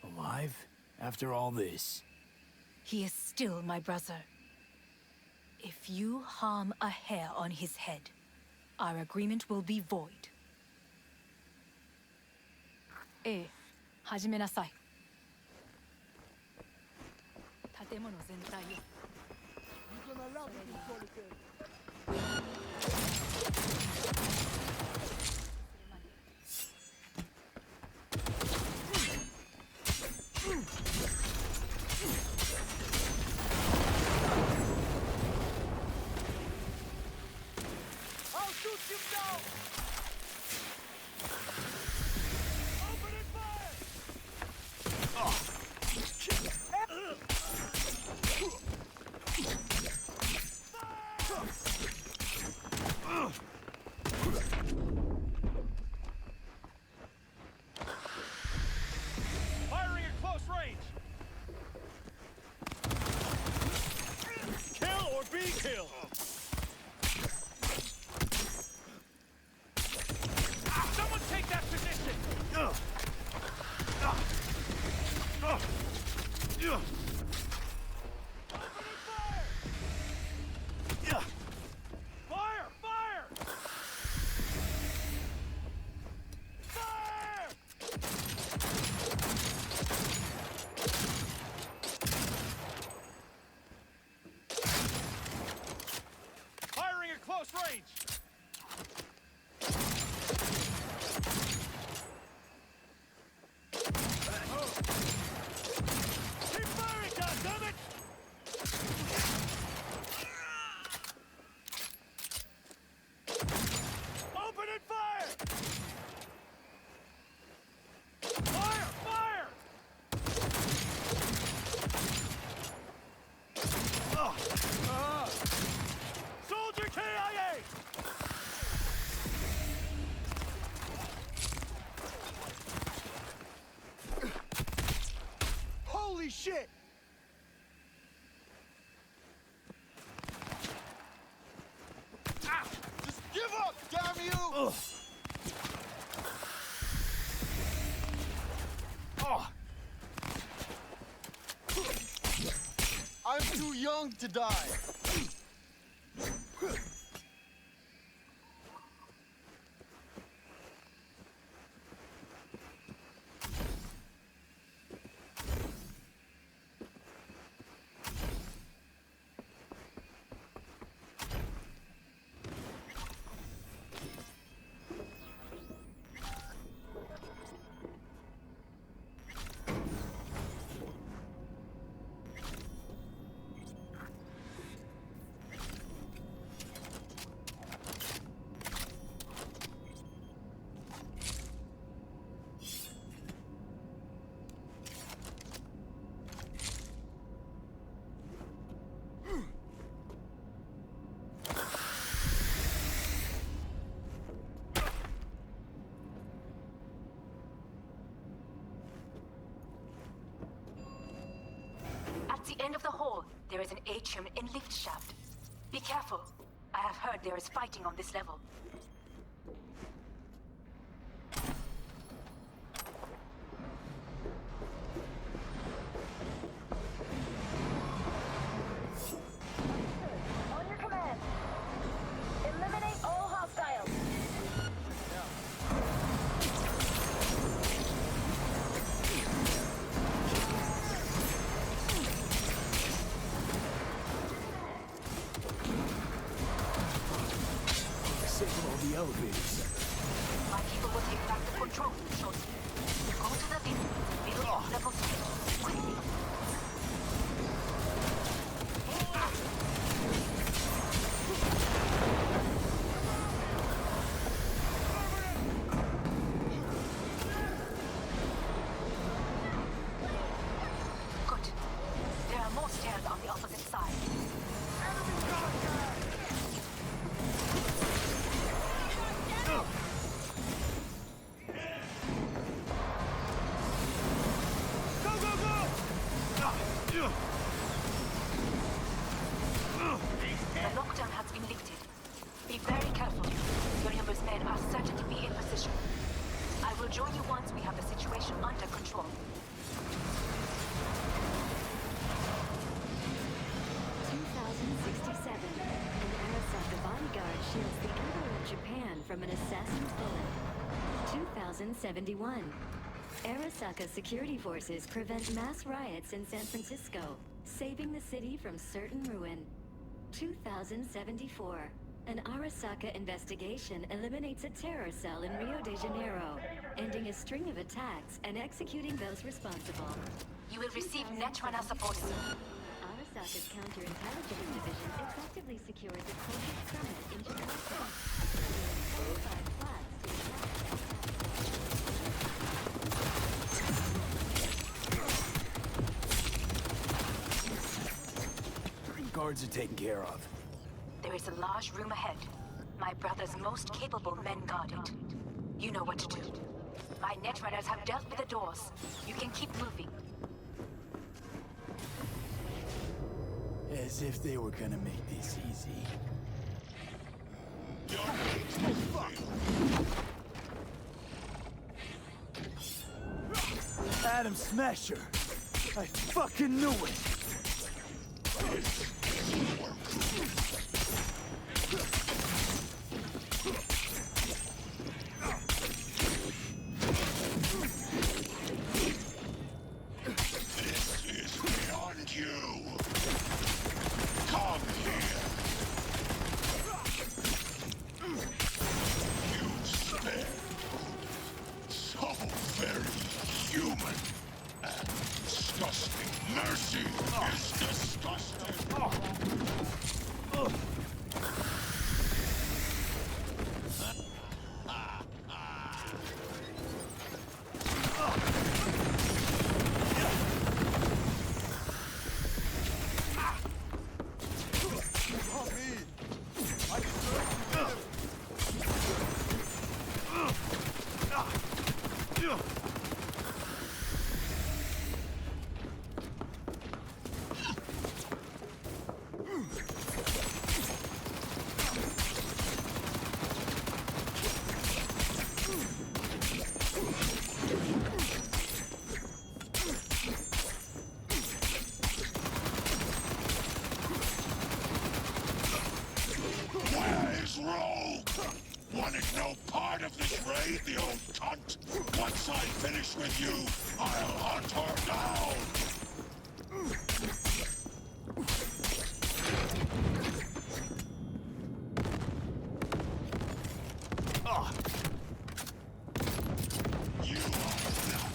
Speaker 3: Alive? After all this?
Speaker 4: He is still my brother. If you harm a hair on his head, our agreement will be void. 始めなさい。建物全体を。
Speaker 15: Fire! Fire! Fire! Firing at close range! Keep firing, goddammit! Open and fire! Fire! Fire! Soldier KIA!
Speaker 9: Holy shit!
Speaker 14: Ah! Just give up, damn you!
Speaker 10: Oh.
Speaker 14: I'm too young to die.
Speaker 4: At the end of the hall, there is an atrium and lift shaft. Be careful. I have heard there is fighting on this level.
Speaker 16: On your command. Eliminate all hostiles.
Speaker 3: Signal the elevators.
Speaker 4: My people will take back the control room shortly. Go to the lift and build level stage. Quickly. Good. There are more stairs on the opposite side. The lockdown has been lifted. Be very careful. Yorinobu's men are certain to be in position. I will join you once we have the situation under control.
Speaker 17: 2067. An Arasaka bodyguard shields the Emperor of Japan from an assassin's bullet. 2071. Arasaka security forces prevent mass riots in San Francisco, saving the city from certain ruin. 2074. An Arasaka investigation eliminates a terror cell in Rio de Janeiro, ending a string of attacks and executing those responsible.
Speaker 4: You will receive Netrunner support soon.
Speaker 17: Arasaka's counterintelligence division effectively secures a closest summit in Jakarta. 45 plots to
Speaker 3: Guards are taken care of.
Speaker 4: There is a large room ahead. My brother's most capable men guard it. You know what to do. My Netrunners have dealt with the doors. You can keep moving.
Speaker 3: As if they were gonna make this easy. Adam Smasher!
Speaker 10: I fucking knew it!
Speaker 11: This is beyond you. Come here. You spare. So very human. And disgusting. Mercy is disgusting. Where is Rogue? Wanted no part of this raid, the old cunt. Once I finish with you, I'll hunt her down. You are nothing.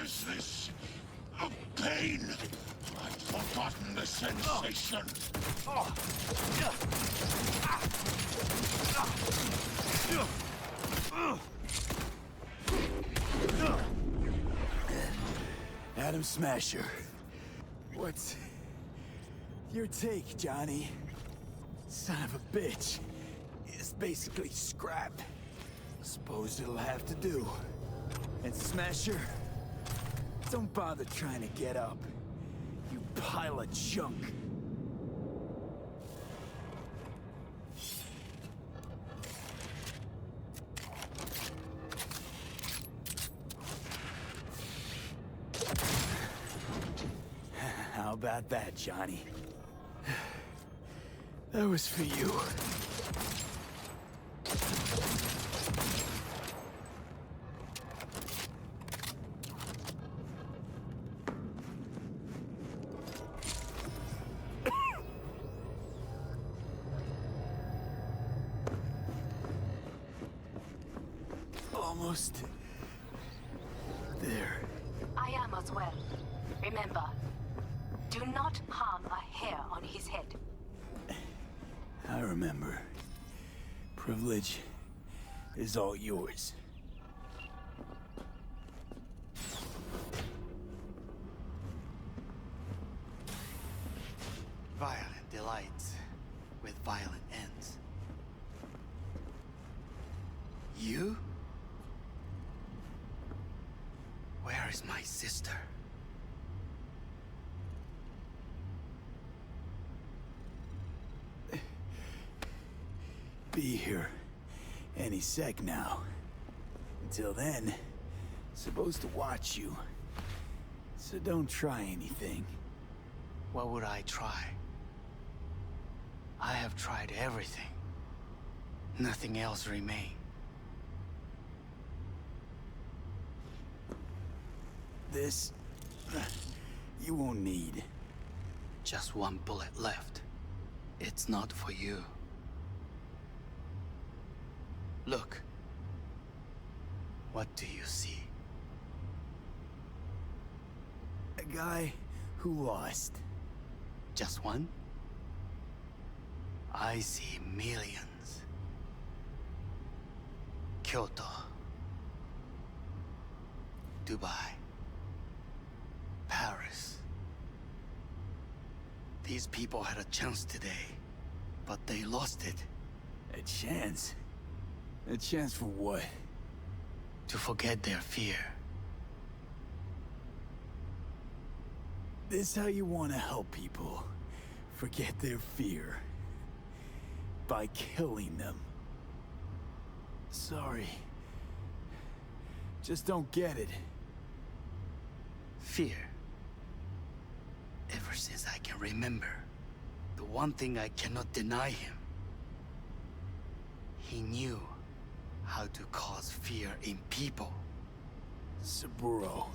Speaker 11: Is this a pain? I've forgotten the sensation.
Speaker 10: Adam Smasher. What's your take, Johnny? Son of a bitch. It's basically scrap. Suppose it'll have to do. And Smasher, don't bother trying to get up. You pile of junk. How about that, Johnny? That was for you. Almost there.
Speaker 8: I am as well. Remember, do not harm a hair on his head.
Speaker 10: I remember. Privilege is all yours.
Speaker 9: Violent delights with violent ends. You? Where is my sister?
Speaker 10: Be here any sec now. Until then, supposed to watch you. So don't try anything.
Speaker 9: What would I try? I have tried everything. Nothing else remains.
Speaker 10: This, you won't need.
Speaker 9: Just one bullet left. It's not for you. Look. What do you see?
Speaker 10: A guy who lost.
Speaker 9: Just one? I see millions. Kyoto. Dubai. Paris.
Speaker 13: These people had a chance today, but they lost it.
Speaker 10: A chance? A chance for what?
Speaker 13: To forget their fear.
Speaker 10: This how you want to help people forget their fear? By killing them. Sorry. Just don't get it.
Speaker 13: Fear. Ever since I can remember, the one thing I cannot deny him. He knew how to cause fear in people.
Speaker 10: Saburo.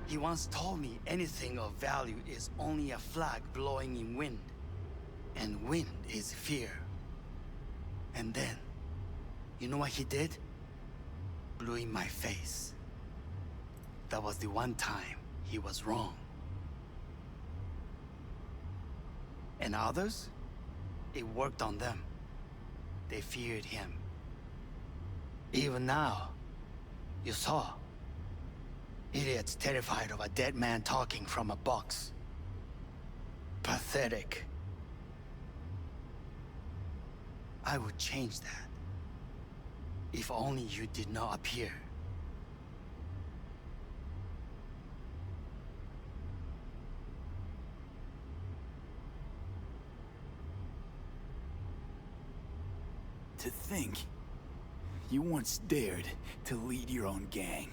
Speaker 13: He once told me anything of value is only a flag blowing in wind. And wind is fear. And then, you know what he did? Blew in my face. That was the one time he was wrong. And others? It worked on them. They feared him. Even now, you saw. Idiots terrified of a dead man talking from a box. Pathetic. I would change that. If only you did not appear.
Speaker 10: To think, you once dared to lead your own gang.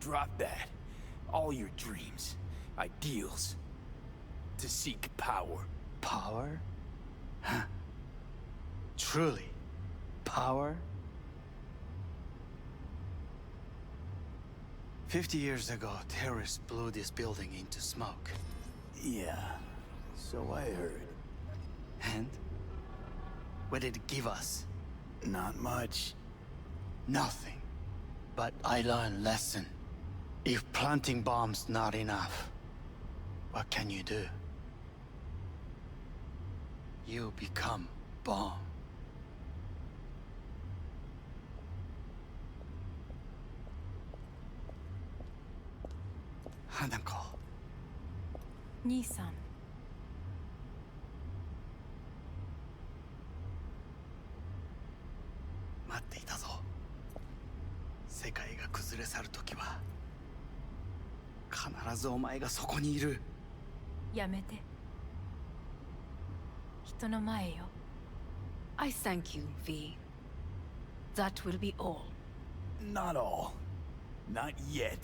Speaker 10: Drop that. All your dreams, ideals. To seek power.
Speaker 13: Power? Huh. Truly, power? 50 years ago, terrorists blew this building into smoke.
Speaker 10: Yeah, so I heard.
Speaker 13: And? What did it give us?
Speaker 10: Not much.
Speaker 13: Nothing. But I learned a lesson. If planting bombs not enough, what can you do? You become bomb. Hanako.
Speaker 4: 兄さん。
Speaker 13: 待っていたぞ。世界が崩れ去るときは必ずお前がそこにいる。
Speaker 4: やめて。人の前よ。I thank you, V. That will be all.
Speaker 10: Not all. Not yet.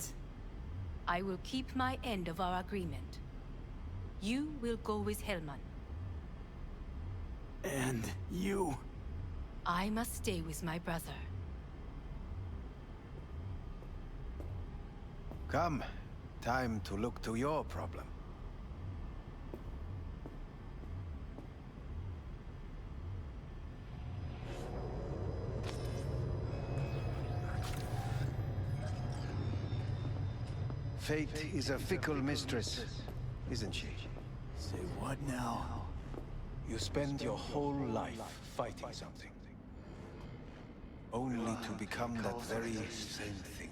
Speaker 4: I will keep my end of our agreement. You will go with Hellman.
Speaker 10: And you?
Speaker 4: I must stay with my brother.
Speaker 9: Come. Time to look to your problem. Fate is a fickle mistress, isn't she?
Speaker 10: Say what now?
Speaker 9: You spend your whole life fighting something. Only to become that very same thing.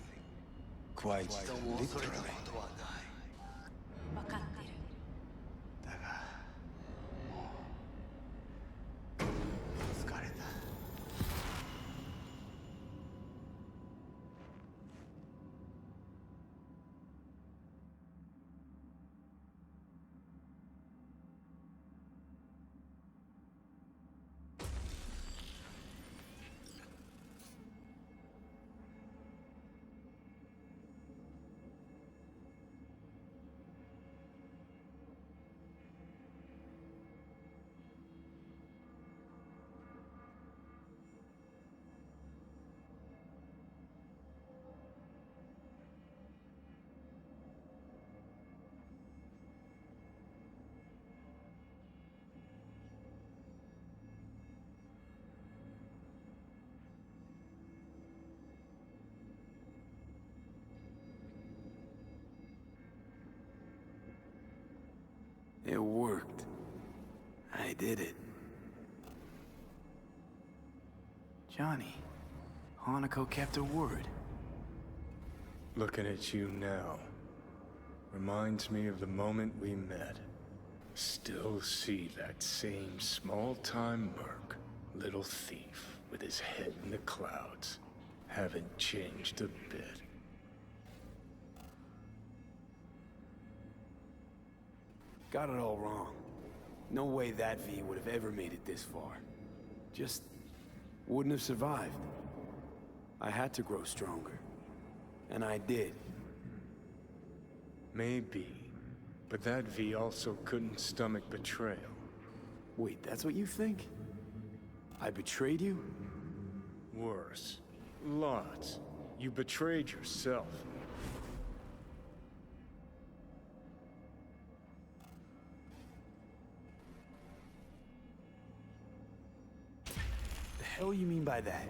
Speaker 9: Quite literally.
Speaker 4: 分かってる。
Speaker 13: だが、もう疲れた。
Speaker 10: It worked. I did it. Johnny, Hanako kept her word.
Speaker 2: Looking at you now. Reminds me of the moment we met. Still see that same small-time merc, little thief with his head in the clouds. Haven't changed a bit.
Speaker 3: Got it all wrong. No way that V would have ever made it this far. Just wouldn't have survived. I had to grow stronger. And I did.
Speaker 2: Maybe. But that V also couldn't stomach betrayal.
Speaker 3: Wait, that's what you think? I betrayed you?
Speaker 2: Worse. Lots. You betrayed yourself.
Speaker 3: The hell you mean by that?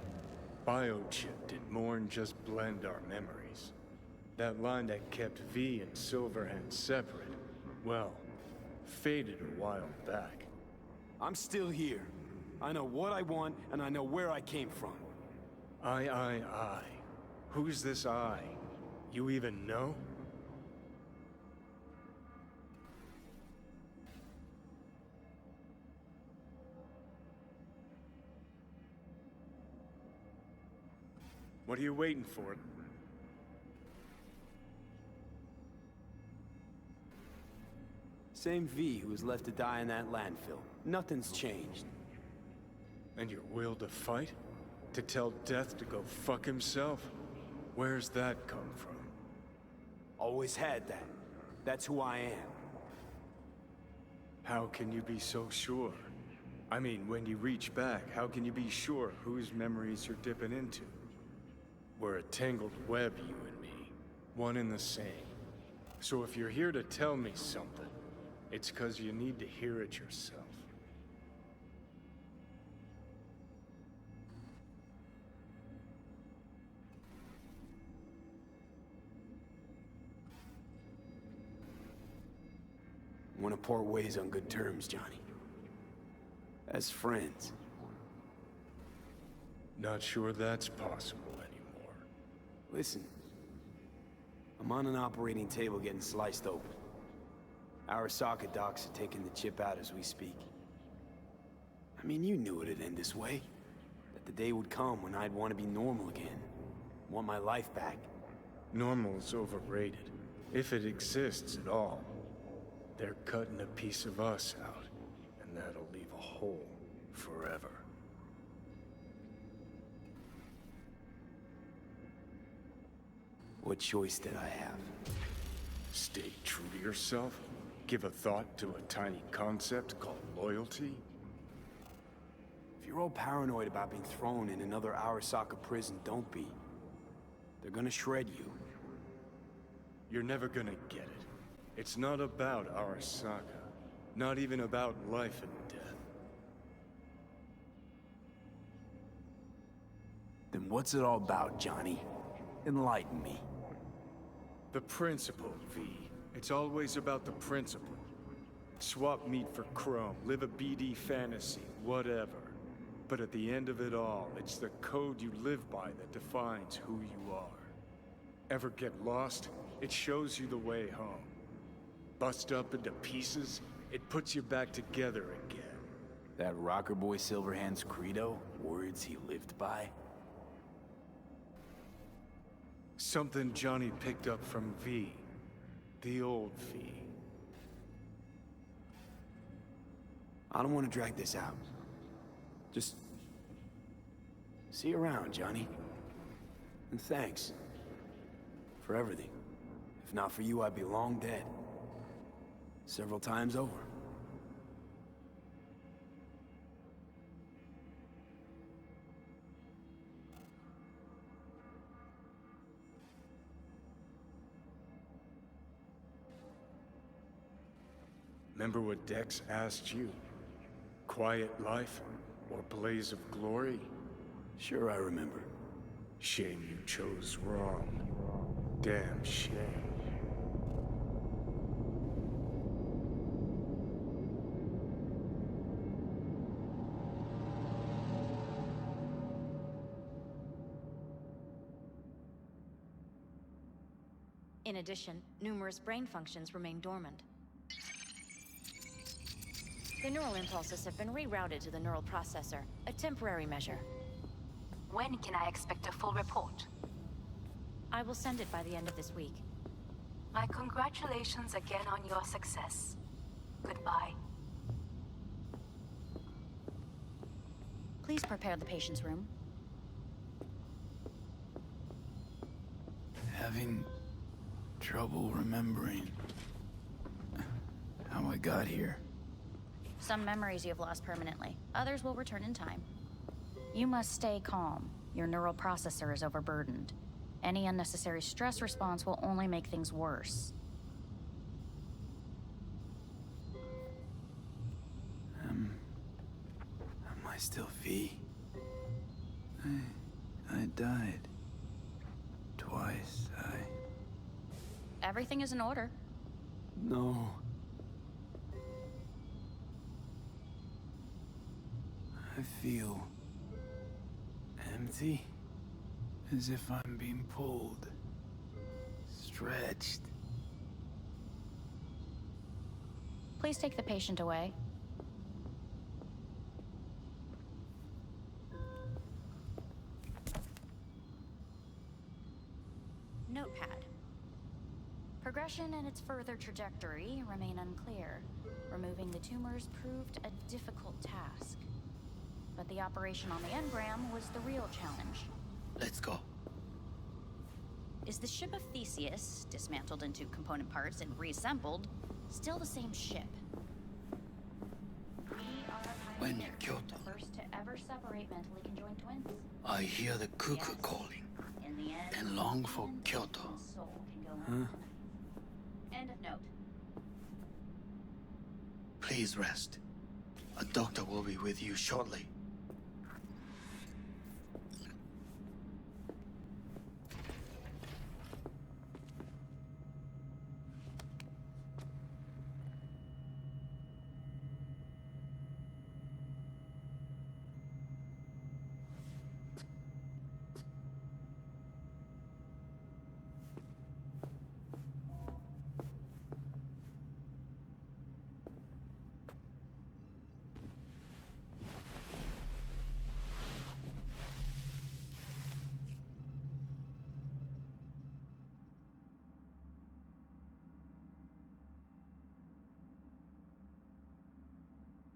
Speaker 2: Biochip did more than just blend our memories. That line that kept V and Silverhand separate, well, faded a while back.
Speaker 3: I'm still here. I know what I want, and I know where I came from.
Speaker 2: I. Who's this I? You even know? What are you waiting for?
Speaker 3: Same V who was left to die in that landfill. Nothing's changed.
Speaker 2: And your will to fight? To tell Death to go fuck himself? Where's that come from?
Speaker 3: Always had that. That's who I am.
Speaker 2: How can you be so sure? I mean, when you reach back, how can you be sure whose memories you're dipping into? We're a tangled web, you and me. One and the same. So if you're here to tell me something, it's 'cause you need to hear it yourself.
Speaker 3: Want to part ways on good terms, Johnny. As friends.
Speaker 2: Not sure that's possible anymore.
Speaker 3: Listen. I'm on an operating table getting sliced open. ARASAKA docs are taking the chip out as we speak. I mean, you knew it'd end this way. That the day would come when I'd want to be normal again. Want my life back.
Speaker 2: Normal's overrated. If it exists at all. They're cutting a piece of us out, and that'll leave a hole forever.
Speaker 3: What choice did I have?
Speaker 2: Stay true to yourself? Give a thought to a tiny concept called loyalty?
Speaker 3: If you're all paranoid about being thrown in another ARASAKA prison, don't be. They're gonna shred you.
Speaker 2: You're never gonna get it. It's not about ARASAKA. Not even about life and death.
Speaker 3: Then what's it all about, Johnny? Enlighten me.
Speaker 2: The principle, V. It's always about the principle. Swap meat for chrome, live a BD fantasy, whatever. But at the end of it all, it's the code you live by that defines who you are. Ever get lost? It shows you the way home. Bust up into pieces, it puts you back together again.
Speaker 3: That rocker boy Silverhand's credo? Words he lived by?
Speaker 2: Something Johnny picked up from V. The old V.
Speaker 3: I don't want to drag this out. Just... see you around, Johnny. And thanks. For everything. If not for you, I'd be long dead. Several times over.
Speaker 2: Remember what Dex asked you? Quiet life or blaze of glory?
Speaker 3: Sure, I remember.
Speaker 2: Shame you chose wrong. Damn shame.
Speaker 18: In addition, numerous brain functions remain dormant. The neural impulses have been rerouted to the neural processor, a temporary measure.
Speaker 8: When can I expect a full report?
Speaker 18: I will send it by the end of this week.
Speaker 8: My congratulations again on your success. Goodbye.
Speaker 18: Please prepare the patient's room.
Speaker 10: Having trouble remembering how I got here.
Speaker 19: Some memories you have lost permanently. Others will return in time. You must stay calm. Your neural processor is overburdened. Any unnecessary stress response will only make things worse.
Speaker 10: Am I still V? I died. Twice,
Speaker 19: Everything is in order.
Speaker 10: No. I feel empty, as if I'm being pulled, stretched.
Speaker 19: Please take the patient away. Notepad. Progression and its further trajectory remain unclear. Removing the tumors proved a difficult task. But the operation on the engram was the real challenge.
Speaker 13: Let's go.
Speaker 19: Is the ship of Theseus, dismantled into component parts and reassembled, still the same ship? We are
Speaker 13: When
Speaker 19: pioneers,
Speaker 13: Kyoto,
Speaker 19: the first to ever separate mentally conjoined twins.
Speaker 13: I hear the cuckoo calling
Speaker 19: In the end,
Speaker 13: and long for Kyoto.
Speaker 19: soul can go
Speaker 10: Huh?
Speaker 19: End of note.
Speaker 13: Please rest. A doctor will be with you shortly.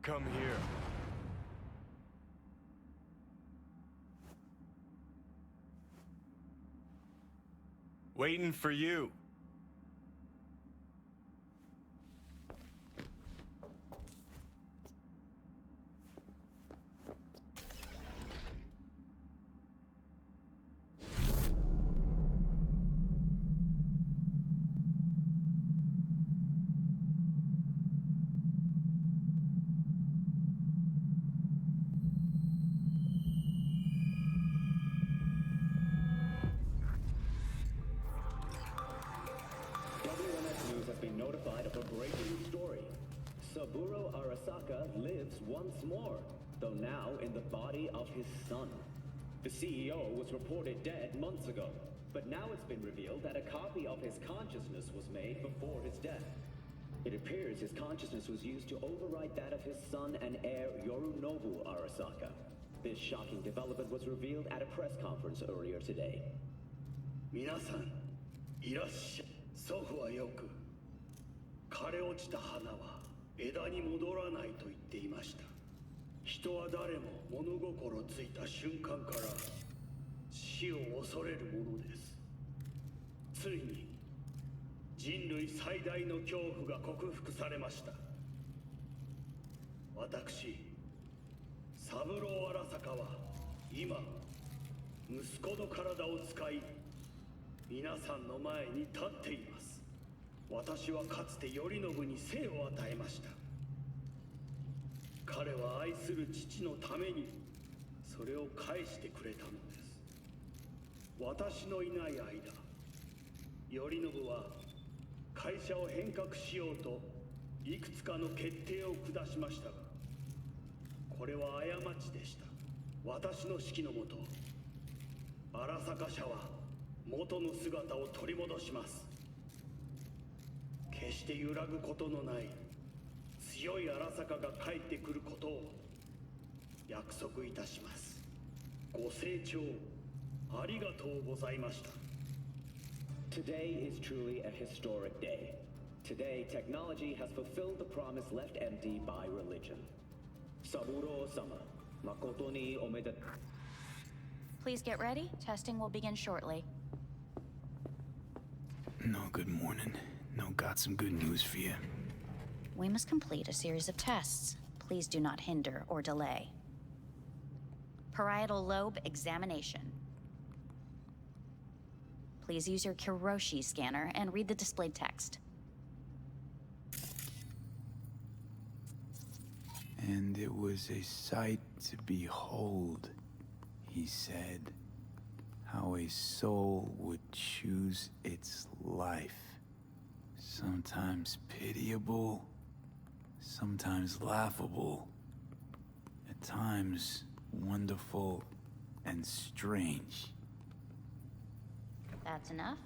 Speaker 2: Come here. Waiting for you.
Speaker 20: WNS News has been notified of a breaking story. Saburo Arasaka lives once more, though now in the body of his son. The CEO was reported dead months ago, but now it's been revealed that a copy of his consciousness was made before his death. It appears his consciousness was used to override that of his son and heir Yorinobu Arasaka. This shocking development was revealed at a press conference earlier today.
Speaker 11: 皆さん、いらっしゃい。祖父はよく、枯れ落ちた花は枝に戻らないと言っていました。人は誰も物心ついた瞬間から死を恐れるものです。ついに人類最大の恐怖が克服されました。私、三郎荒坂は今、息子の体を使い、皆さんの前に立っています。私はかつて頼信に生を与えました。彼は愛する父のためにそれを返してくれたのです。私のいない間、頼信は会社を変革しようといくつかの決定を下しましたが、これは過ちでした。私の指揮のもと、荒坂社は元の姿を取り戻します。
Speaker 20: 決して揺らぐことのない強い荒坂が帰ってくることを約束いたします。ご清聴ありがとうございました。
Speaker 21: Today is truly a historic day. Today, technology has fulfilled the promise left empty by religion. Saburo-sama, makoto ni omedetou.
Speaker 19: Please get ready. Testing will begin shortly.
Speaker 3: No, good morning. No, got some good news for you.
Speaker 19: We must complete a series of tests. Please do not hinder or delay. Parietal lobe examination. Please use your Kiroshi scanner and read the displayed text.
Speaker 3: And it was a sight to behold, he said, how a soul would choose its life. Sometimes pitiable, sometimes laughable, at times wonderful and strange.
Speaker 19: That's enough.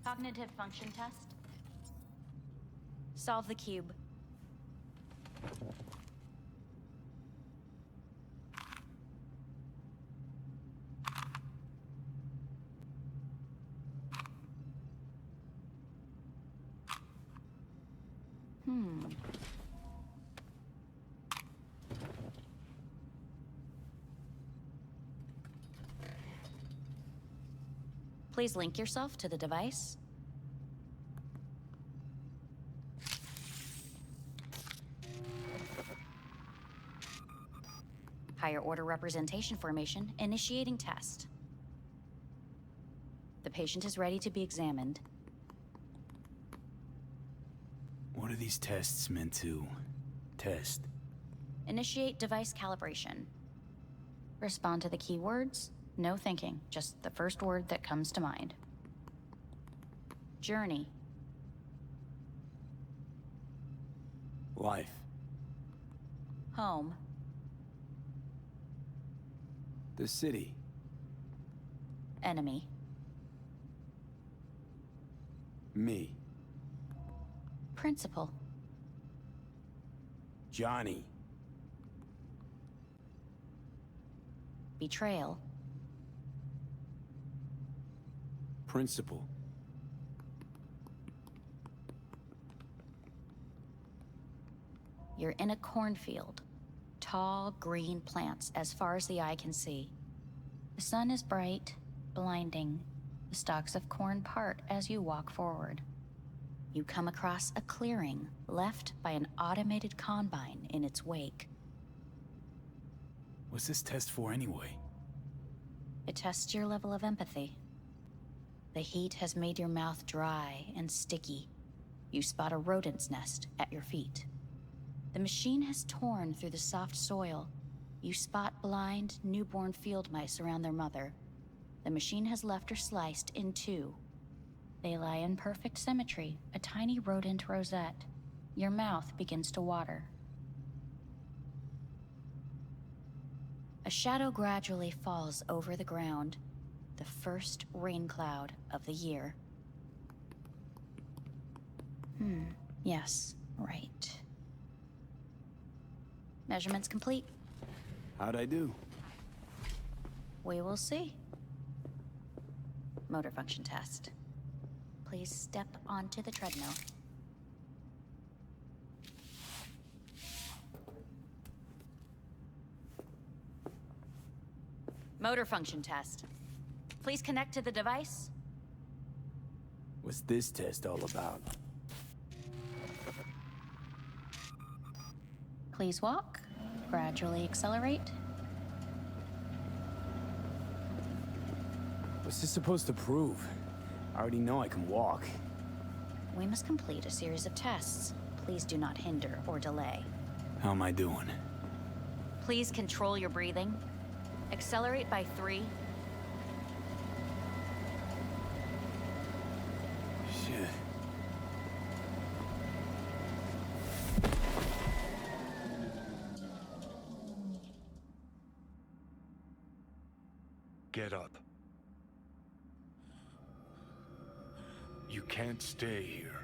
Speaker 19: Cognitive function test. Solve the cube. Please link yourself to the device. Higher order representation formation, initiating test. The patient is ready to be examined.
Speaker 3: What are these tests meant to test?
Speaker 19: Initiate device calibration. Respond to the keywords. No thinking, just the first word that comes to mind. Journey.
Speaker 3: Life.
Speaker 19: Home.
Speaker 3: The city.
Speaker 19: Enemy.
Speaker 3: Me.
Speaker 19: Principal.
Speaker 3: Johnny.
Speaker 19: Betrayal.
Speaker 3: Principal.
Speaker 19: You're in a cornfield. Tall, green plants as far as the eye can see. The sun is bright, blinding. The stalks of corn part as you walk forward. You come across a clearing left by an automated combine in its wake.
Speaker 3: What's this test for anyway?
Speaker 19: It tests your level of empathy. The heat has made your mouth dry and sticky. You spot a rodent's nest at your feet. The machine has torn through the soft soil. You spot blind, newborn field mice around their mother. The machine has left her sliced in two. They lie in perfect symmetry, a tiny rodent rosette. Your mouth begins to water. A shadow gradually falls over the ground, the first rain cloud of the year. Yes, right. Measurements complete.
Speaker 3: How'd I do?
Speaker 19: We will see. Motor function test. Please step onto the treadmill. Motor function test. Please connect to the device.
Speaker 3: What's this test all about?
Speaker 19: Please walk. Gradually accelerate.
Speaker 3: What's this supposed to prove? I already know I can walk.
Speaker 19: We must complete a series of tests. Please do not hinder or delay.
Speaker 3: How am I doing?
Speaker 19: Please control your breathing. Accelerate by 3.
Speaker 3: Shit.
Speaker 2: Get up. You can't stay here.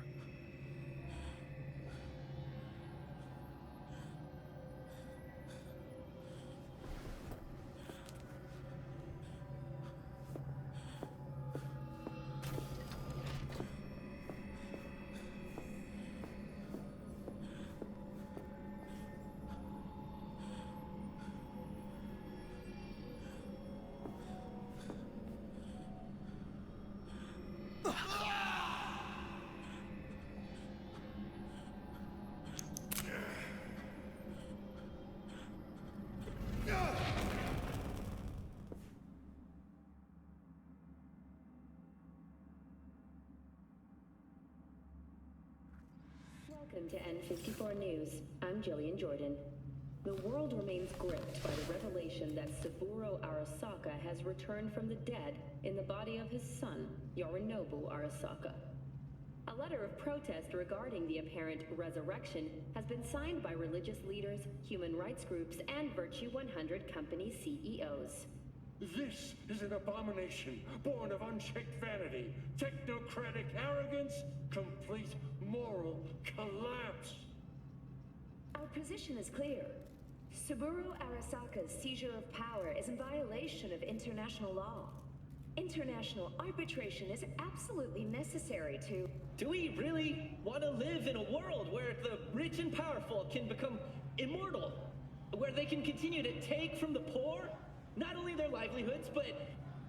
Speaker 1: Welcome to N54 News. I'm Jillian Jordan. The world remains gripped by the revelation that Saburo Arasaka has returned from the dead in the body of his son, Yorinobu Arasaka. A letter of protest regarding the apparent resurrection has been signed by religious leaders, human rights groups, and Virtue 100 company CEOs.
Speaker 11: This is an abomination born of unchecked vanity, technocratic arrogance, complete moral collapse.
Speaker 1: Our position is clear. Saburo Arasaka's seizure of power is in violation of international law. International arbitration is absolutely necessary to...
Speaker 22: Do we really want to live in a world where the rich and powerful can become immortal? Where they can continue to take from the poor? Not only their livelihoods, but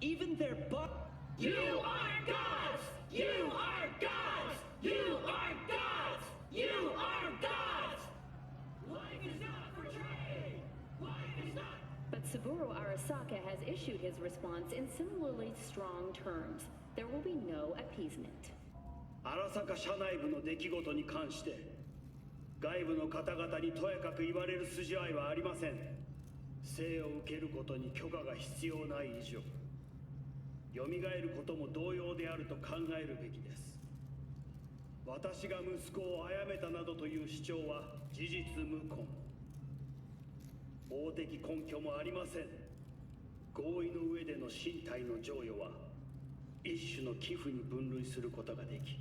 Speaker 22: even their
Speaker 15: You are gods! You are gods! You are gods! You are gods! Life is not for trade! Life is not...
Speaker 1: But Saburo Arasaka has issued his response in similarly strong terms. There will be no appeasement.
Speaker 20: 荒坂社内部の出来事に関して外部の方々にとやかく言われる筋合いはありません。生を受けることに許可が必要ない以上蘇ることも同様であると考えるべきです。私が息子を殺めたなどという主張は事実無根。法的根拠もありません。合意の上での身体の贈与は一種の寄付に分類することができ、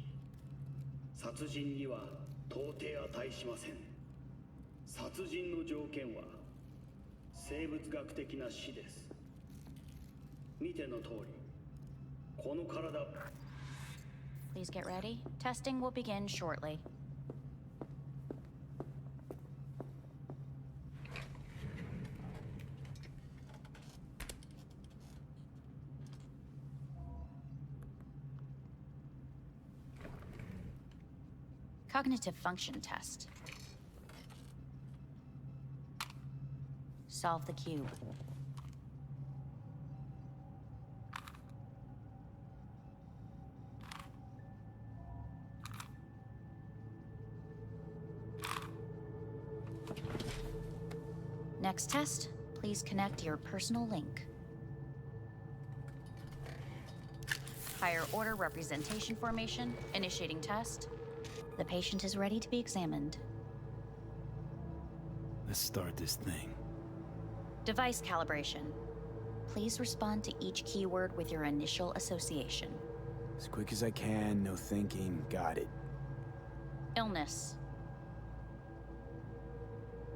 Speaker 20: 殺人には到底値しません。殺人の条件は生物学的な死です。見ての通り、この体。
Speaker 19: Please get ready. Testing will begin shortly. Cognitive function test. Solve the cube. Next test, please connect your personal link. Higher order representation formation, initiating test. The patient is ready to be examined.
Speaker 3: Let's start this thing.
Speaker 19: Device calibration. Please respond to each keyword with your initial association.
Speaker 3: As quick as I can, no thinking, got it.
Speaker 19: Illness.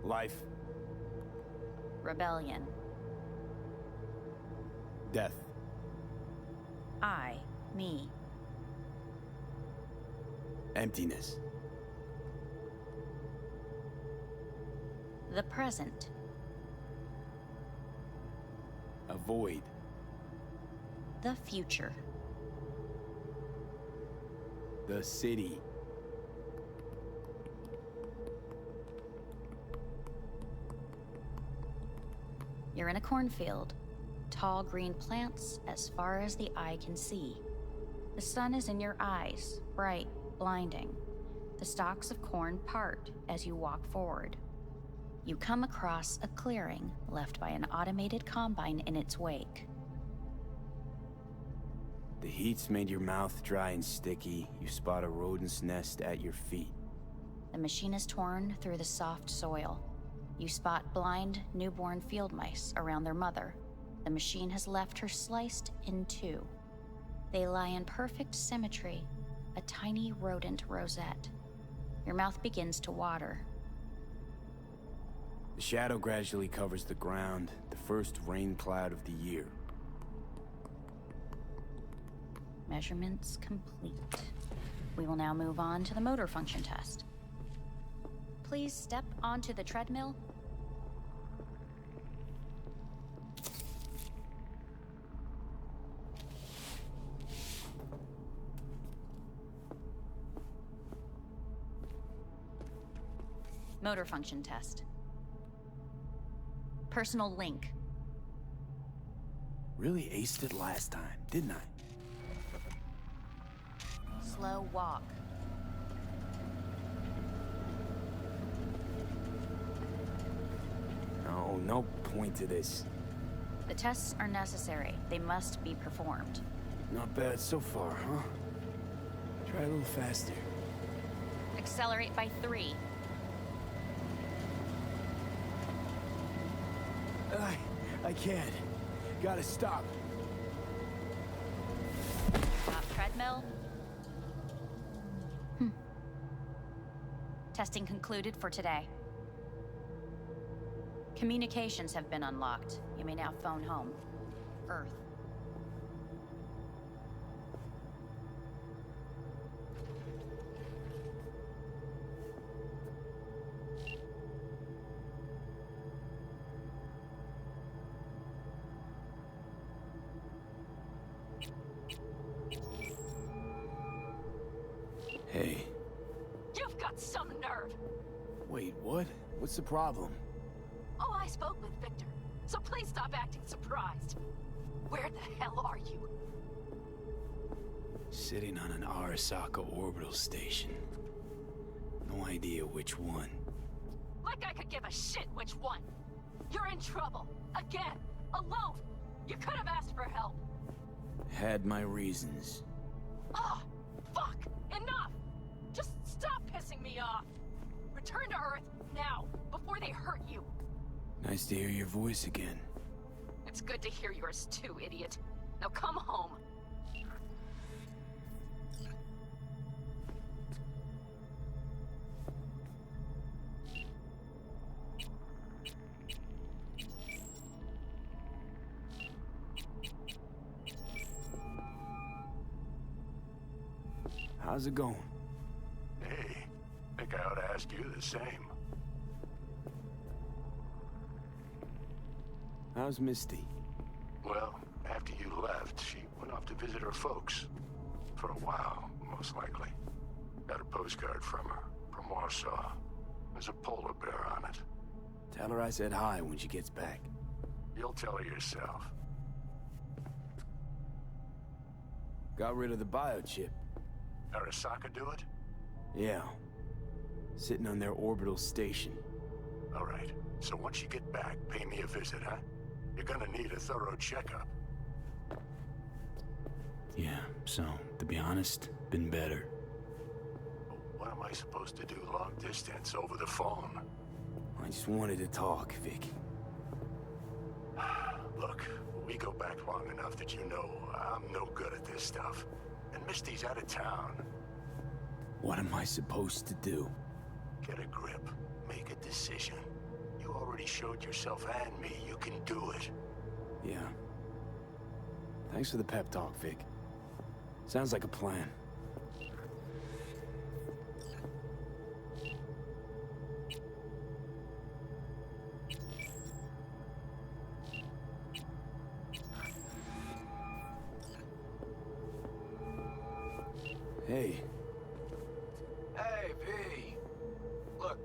Speaker 3: Life.
Speaker 19: Rebellion.
Speaker 3: Death.
Speaker 19: I, me.
Speaker 3: Emptiness.
Speaker 19: The present.
Speaker 3: A void.
Speaker 19: The future.
Speaker 3: The city.
Speaker 19: You're in a cornfield. Tall green plants as far as the eye can see. The sun is in your eyes, bright, blinding. The stalks of corn part as you walk forward. You come across a clearing left by an automated combine in its wake.
Speaker 3: The heat's made your mouth dry and sticky. You spot a rodent's nest at your feet.
Speaker 19: The machine is torn through the soft soil. You spot blind, newborn field mice around their mother. The machine has left her sliced in two. They lie in perfect symmetry, a tiny rodent rosette. Your mouth begins to water.
Speaker 3: The shadow gradually covers the ground, the first rain cloud of the year.
Speaker 19: Measurements complete. We will now move on to the motor function test. Please step onto the treadmill. Motor function test. Personal link.
Speaker 3: Really aced it last time, didn't I?
Speaker 19: Slow walk.
Speaker 3: No point to this.
Speaker 19: The tests are necessary. They must be performed.
Speaker 3: Not bad so far, huh? Try a little faster.
Speaker 19: Accelerate by 3.
Speaker 10: I can't. Gotta stop.
Speaker 19: Stop treadmill. Testing concluded for today. Communications have been unlocked. You may now phone home. Earth.
Speaker 3: Hey.
Speaker 8: You've got some nerve.
Speaker 3: Wait, what? What's the problem?
Speaker 8: Oh, I spoke with Victor, so please stop acting surprised. Where the hell are you?
Speaker 3: Sitting on an ARASAKA orbital station. No idea which one.
Speaker 8: Like I could give a shit which one. You're in trouble. Again. Alone. You could have asked for help.
Speaker 3: Had my reasons.
Speaker 8: Ah, fuck. Enough. Just stop pissing me off. Return to Earth now, before they hurt you.
Speaker 3: Nice to hear your voice again.
Speaker 8: It's good to hear yours too, idiot. Now come home.
Speaker 3: How's it going?
Speaker 6: Hey, think I ought to ask you the same.
Speaker 3: How's Misty?
Speaker 6: Well, after you left, she went off to visit her folks. For a while, most likely. Got a postcard from her, from Warsaw. There's a polar bear on it.
Speaker 3: Tell her I said hi when she gets back.
Speaker 6: You'll tell her yourself.
Speaker 3: Got rid of the biochip.
Speaker 6: ARASAKA do it?
Speaker 3: Yeah. Sitting on their orbital station.
Speaker 6: All right. So once you get back, pay me a visit, huh? You're gonna need a thorough checkup.
Speaker 3: Yeah, so, to be honest, been better.
Speaker 6: What am I supposed to do long distance over the phone?
Speaker 3: I just wanted to talk, Vic.
Speaker 6: Look, we go back long enough that you know I'm no good at this stuff. And Misty's out of town.
Speaker 3: What am I supposed to do?
Speaker 6: Get a grip. Make a decision. You already showed yourself and me you can do it.
Speaker 3: Yeah. Thanks for the pep talk, Vic. Sounds like a plan. Hey.
Speaker 10: Hey, V. Look,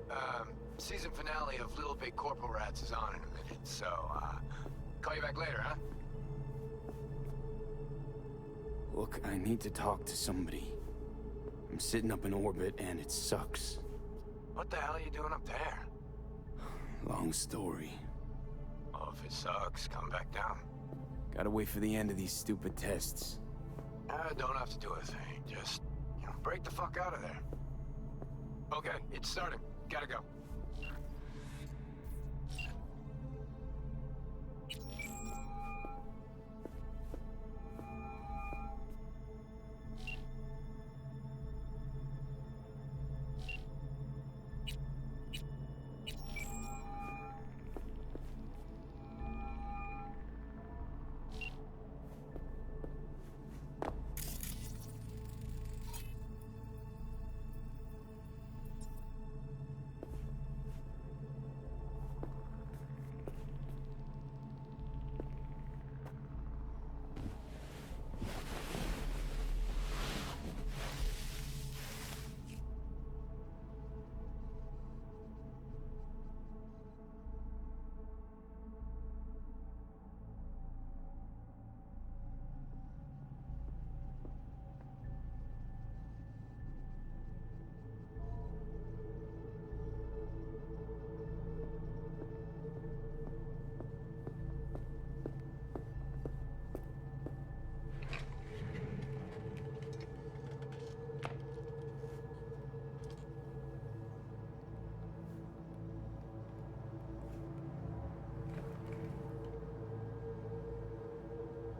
Speaker 10: season finale of Little Big Corporal Rats is on in a minute, so, call you back later, huh?
Speaker 3: Look, I need to talk to somebody. I'm sitting up in orbit, and it sucks.
Speaker 10: What the hell are you doing up there?
Speaker 3: Long story.
Speaker 10: Well, if it sucks, come back down.
Speaker 3: Gotta wait for the end of these stupid tests.
Speaker 10: Don't have to do a thing. Just, break the fuck out of there. Okay, it's starting. Gotta go.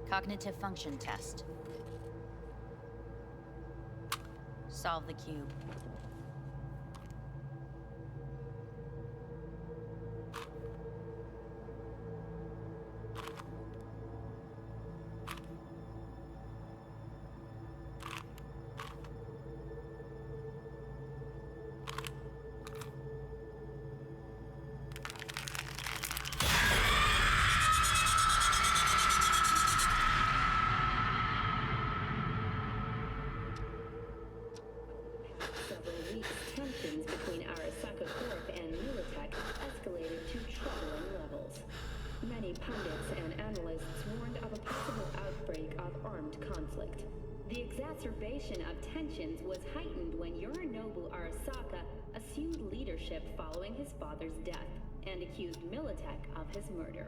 Speaker 19: Cognitive function test. Solve the cube.
Speaker 1: Several weeks, tensions between ARASAKA Corp and Militech escalated to troubling levels. Many pundits and analysts warned of a possible outbreak of armed conflict. The exacerbation of tensions was heightened when Yorinobu Arasaka assumed leadership following his father's death and accused Militech of his murder.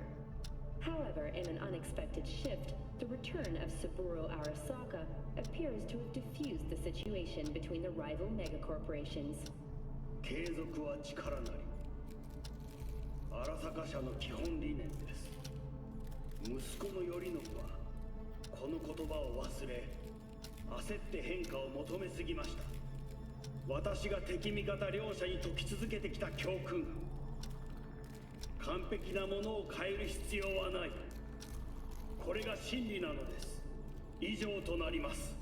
Speaker 1: However, in an unexpected shift, the return of Saburo Arasaka appears to have diffused the situation between the rival megacorporations.
Speaker 5: 継続は力なり。荒坂社の基本理念です。息子の頼信はこの言葉を忘れ、焦って変化を求めすぎました。私が敵味方両者に説き続けてきた教訓。完璧なものを変える必要はない。これが真理なのです。以上となります。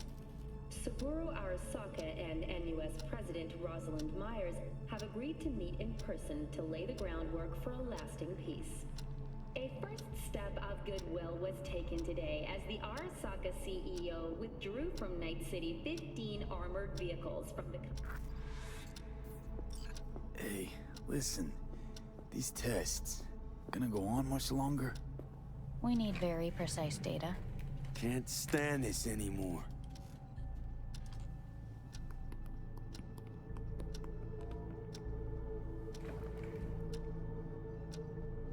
Speaker 1: Saburo Arasaka and NUS President Rosalind Myers have agreed to meet in person to lay the groundwork for a lasting peace. A first step of goodwill was taken today as the Arasaka CEO withdrew from Night City 15 armored vehicles from the...
Speaker 10: Hey, listen. These tests, gonna go on much longer?
Speaker 19: We need very precise data.
Speaker 10: Can't stand this anymore.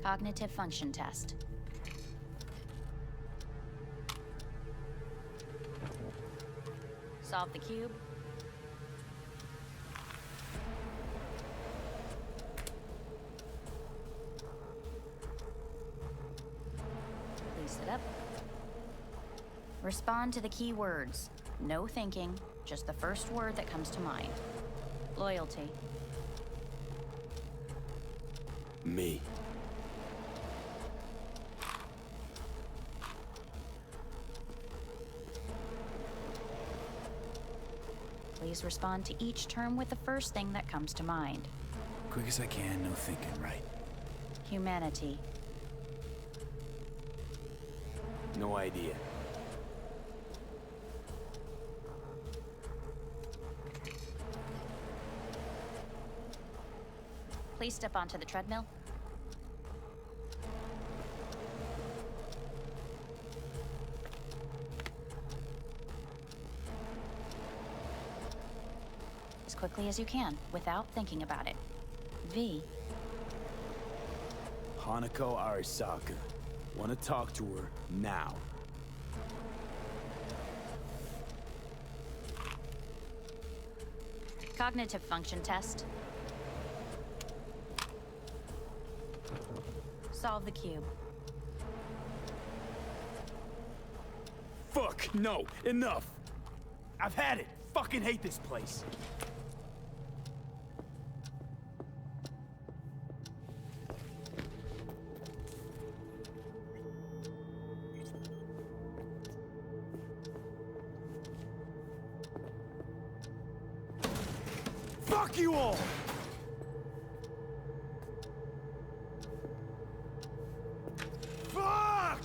Speaker 19: Cognitive function test. Solve the cube. Please sit up. Respond to the key words. No thinking, just the first word that comes to mind. Loyalty.
Speaker 10: Me.
Speaker 19: Please respond to each term with the first thing that comes to mind.
Speaker 10: Quick as I can, no thinking, right?
Speaker 19: Humanity.
Speaker 10: No idea.
Speaker 19: Please step onto the treadmill. As quickly as you can, without thinking about it. V.
Speaker 10: Hanako Arasaka. Wanna talk to her now.
Speaker 19: Cognitive function test. Solve the cube.
Speaker 10: Fuck, no, enough! I've had it! Fucking hate this place! Fuck you all! Fuck!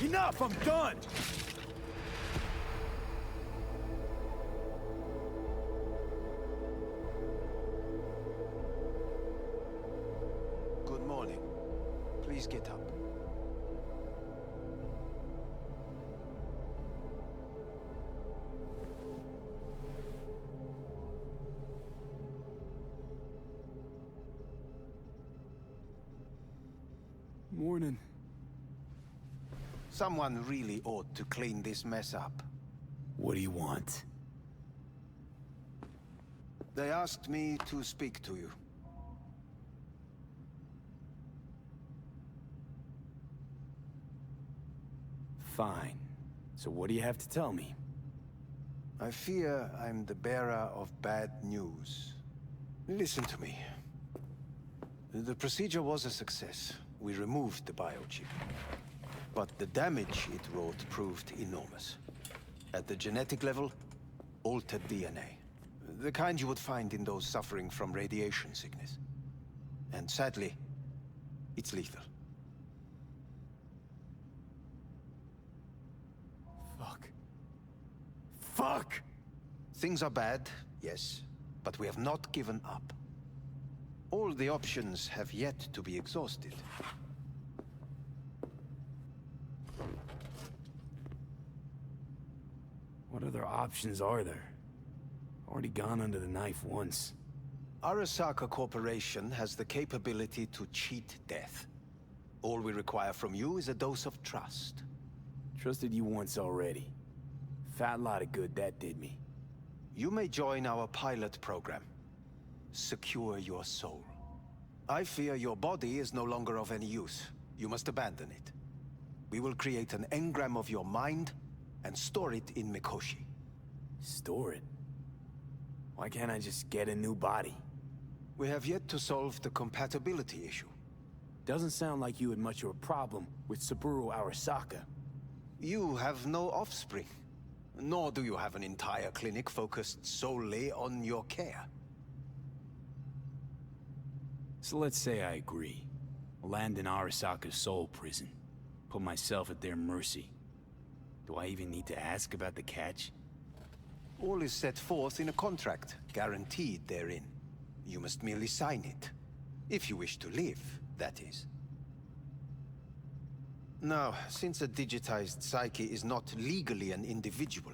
Speaker 10: Enough! I'm done!
Speaker 9: Good morning. Please get up.
Speaker 10: Morning.
Speaker 9: Someone really ought to clean this mess up.
Speaker 3: What do you want?
Speaker 9: They asked me to speak to you.
Speaker 3: Fine. So what do you have to tell me?
Speaker 9: I fear I'm the bearer of bad news. Listen to me. The procedure was a success. We removed the biochip. But the damage it wrought proved enormous. At the genetic level, altered DNA. The kind you would find in those suffering from radiation sickness. And sadly, it's lethal.
Speaker 10: Fuck!
Speaker 9: Things are bad, yes, but we have not given up. All the options have yet to be exhausted.
Speaker 3: What other options are there? Already gone under the knife once.
Speaker 9: ARASAKA Corporation has the capability to cheat death. All we require from you is a dose of trust.
Speaker 3: Trusted you once already. Fat lot of good that did me.
Speaker 9: You may join our pilot program. Secure your soul. I fear your body is no longer of any use. You must abandon it. We will create an engram of your mind and store it in Mikoshi.
Speaker 3: Store it? Why can't I just get a new body?
Speaker 9: We have yet to solve the compatibility issue.
Speaker 3: Doesn't sound like you had much of a problem with Saburo Arasaka.
Speaker 9: You have no offspring. Nor do you have an entire clinic focused solely on your care.
Speaker 3: So let's say I agree. Land in Arasaka's soul prison. Put myself at their mercy. Do I even need to ask about the catch?
Speaker 9: All is set forth in a contract, guaranteed therein. You must merely sign it. If you wish to live, that is. Now, since a digitized psyche is not legally an individual,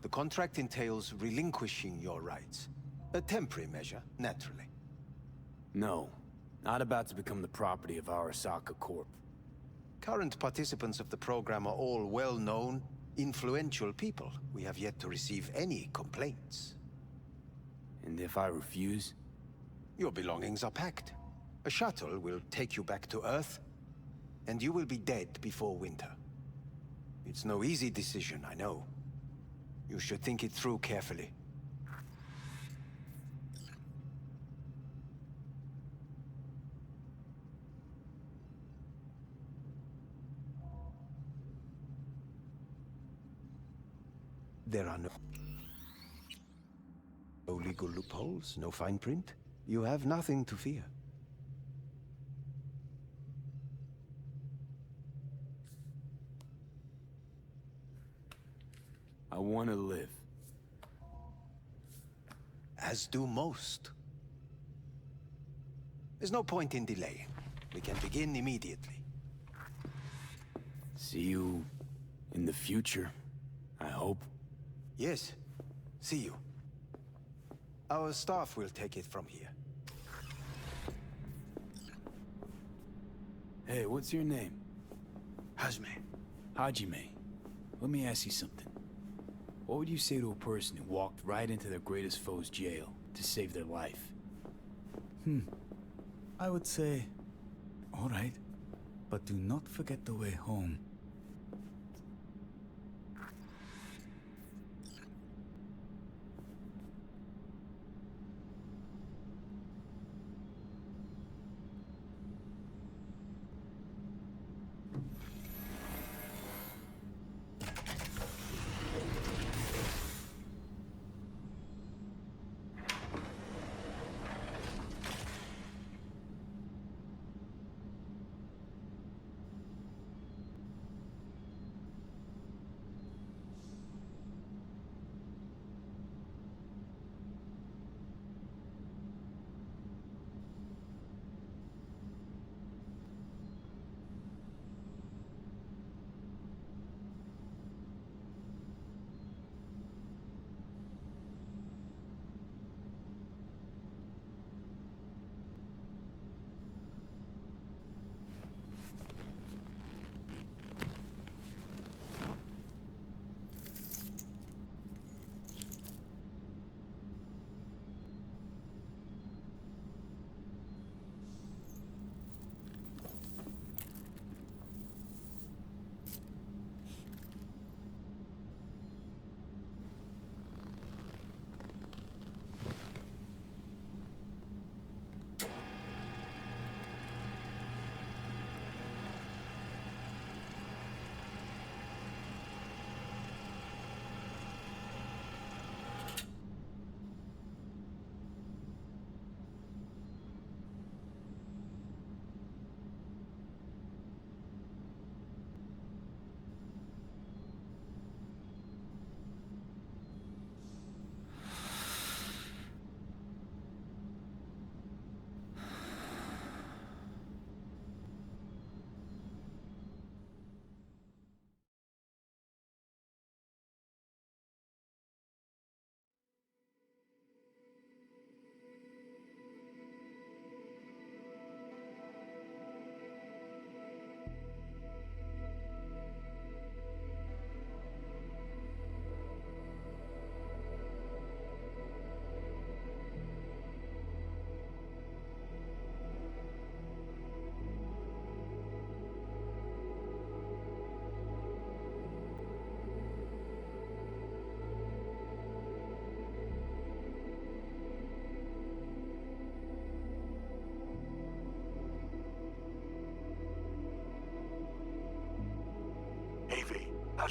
Speaker 9: the contract entails relinquishing your rights. A temporary measure, naturally.
Speaker 3: No. Not about to become the property of Arasaka Corp.
Speaker 9: Current participants of the program are all well-known, influential people. We have yet to receive any complaints.
Speaker 3: And if I refuse?
Speaker 9: Your belongings are packed. A shuttle will take you back to Earth, and you will be dead before winter. It's no easy decision, I know. You should think it through carefully. There are no legal loopholes, no fine print. You have nothing to fear.
Speaker 3: I want to live.
Speaker 9: As do most. There's no point in delaying. We can begin immediately.
Speaker 3: See you in the future, I hope.
Speaker 9: Yes. See you. Our staff will take it from here.
Speaker 3: Hey, what's your name?
Speaker 9: Hajime.
Speaker 3: Hajime. Let me ask you something. What would you say to a person who walked right into their greatest foe's jail to save their life?
Speaker 10: I would say, all right, but do not forget the way home.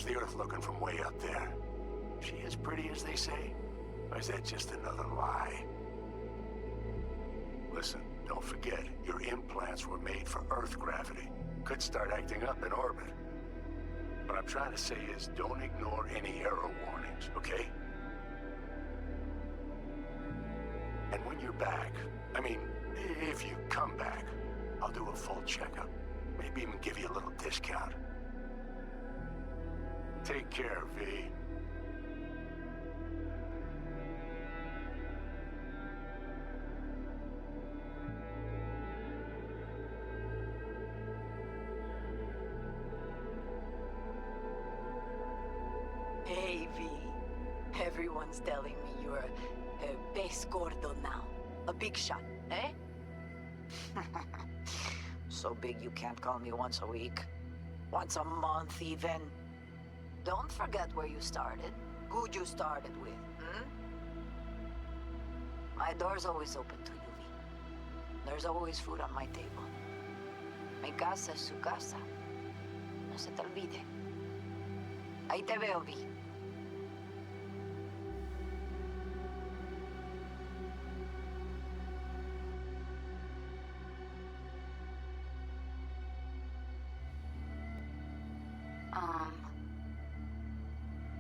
Speaker 6: How's the Earth looking from way up there? She as pretty as they say? Or is that just another lie? Listen, don't forget, your implants were made for Earth gravity. Could start acting up in orbit. What I'm trying to say is, don't ignore any error warnings, okay? And when you're back, I mean, if you come back, I'll do a full checkup. Maybe even give you a little discount. Take care, V.
Speaker 7: Hey, V. Everyone's telling me you're a base gordo now. A big shot, eh? So big you can't call me once a week. Once a month, even. Don't forget where you started. Who you started with, hmm? My door's always open to you, V. There's always food on my table. Mi casa es su casa. No se te olvide. Ahí te veo, V.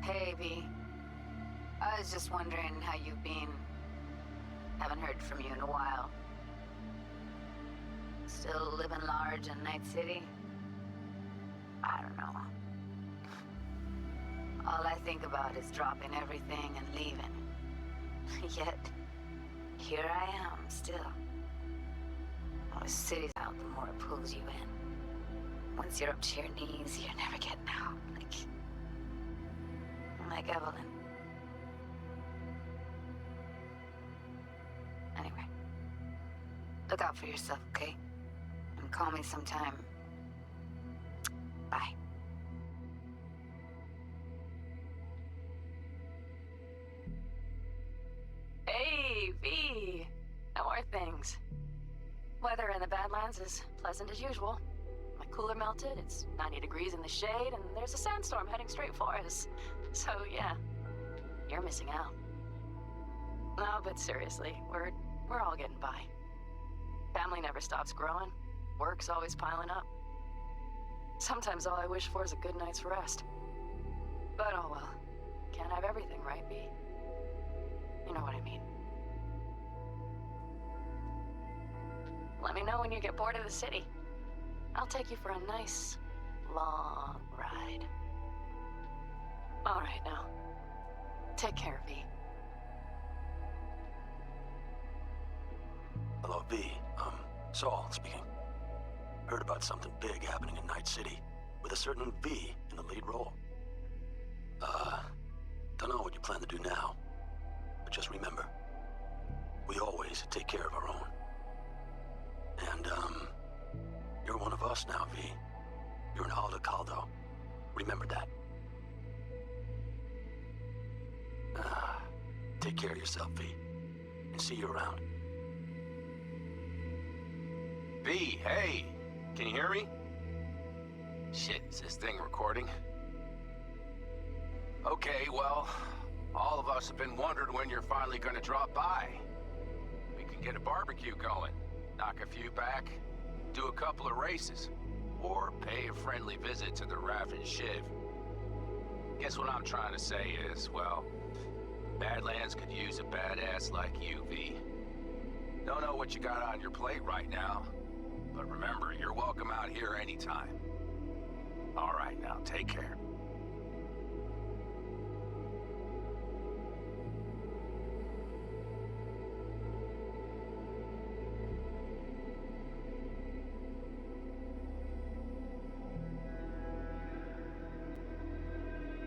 Speaker 8: Hey, V. I was just wondering how you've been. Haven't heard from you in a while. Still living large in Night City? I don't know. All I think about is dropping everything and leaving. Yet, here I am, still. The more the city's out, the more it pulls you in. Once you're up to your knees, you're never getting out. Like Evelyn. Anyway, look out for yourself, okay? And call me sometime. Bye. Hey, V. How are things? Weather in the Badlands is pleasant as usual. My cooler melted, it's 90 degrees in the shade, and there's a sandstorm heading straight for us. So, yeah, you're missing out. No, but seriously, we're all getting by. Family never stops growing. Work's always piling up. Sometimes all I wish for is a good night's rest. But oh well. Can't have everything, right, B? You know what I mean. Let me know when you get bored of the city. I'll take you for a nice, long ride. All right, now. Take care, V.
Speaker 12: Hello, V. Saul speaking. Heard about something big happening in Night City, with a certain V in the lead role. Don't know what you plan to do now, but just remember, we always take care of our own. And, you're one of us now, V. You're an Alda Caldo. Remember that. Take care of yourself, V. And see you around.
Speaker 3: V, hey! Can you hear me? Shit, is this thing recording? Okay, well, all of us have been wondering when you're finally gonna drop by. We can get a barbecue going, knock a few back, do a couple of races, or pay a friendly visit to the Raven Shiv. Guess what I'm trying to say is, well, Badlands could use a badass like you, V. Don't know what you got on your plate right now, but remember, you're welcome out here anytime. All right, now, take care.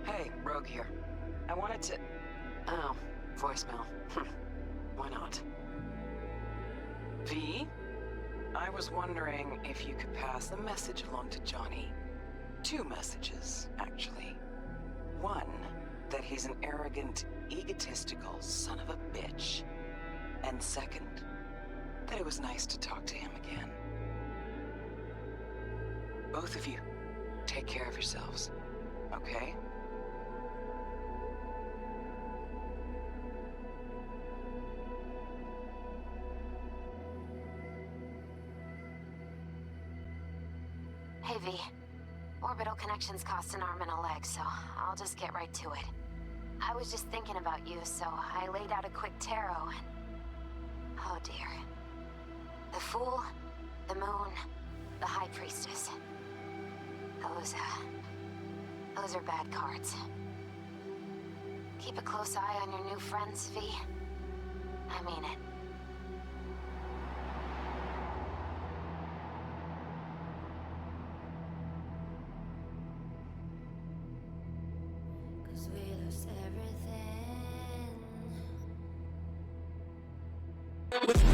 Speaker 7: Hey, Rogue here. I wanted to... Oh, voicemail. Why not? V? I was wondering if you could pass the message along to Johnny. 2 messages, actually. One, that he's an arrogant, egotistical son of a bitch. And second, that it was nice to talk to him again. Both of you, take care of yourselves. okay?
Speaker 8: Hey, V. Orbital connections cost an arm and a leg, so I'll just get right to it. I was just thinking about you, so I laid out a quick tarot and... Oh dear. The Fool, the Moon, the High Priestess. Those are bad cards. Keep a close eye on your new friends, V. I mean it.
Speaker 14: Cause we lost everything.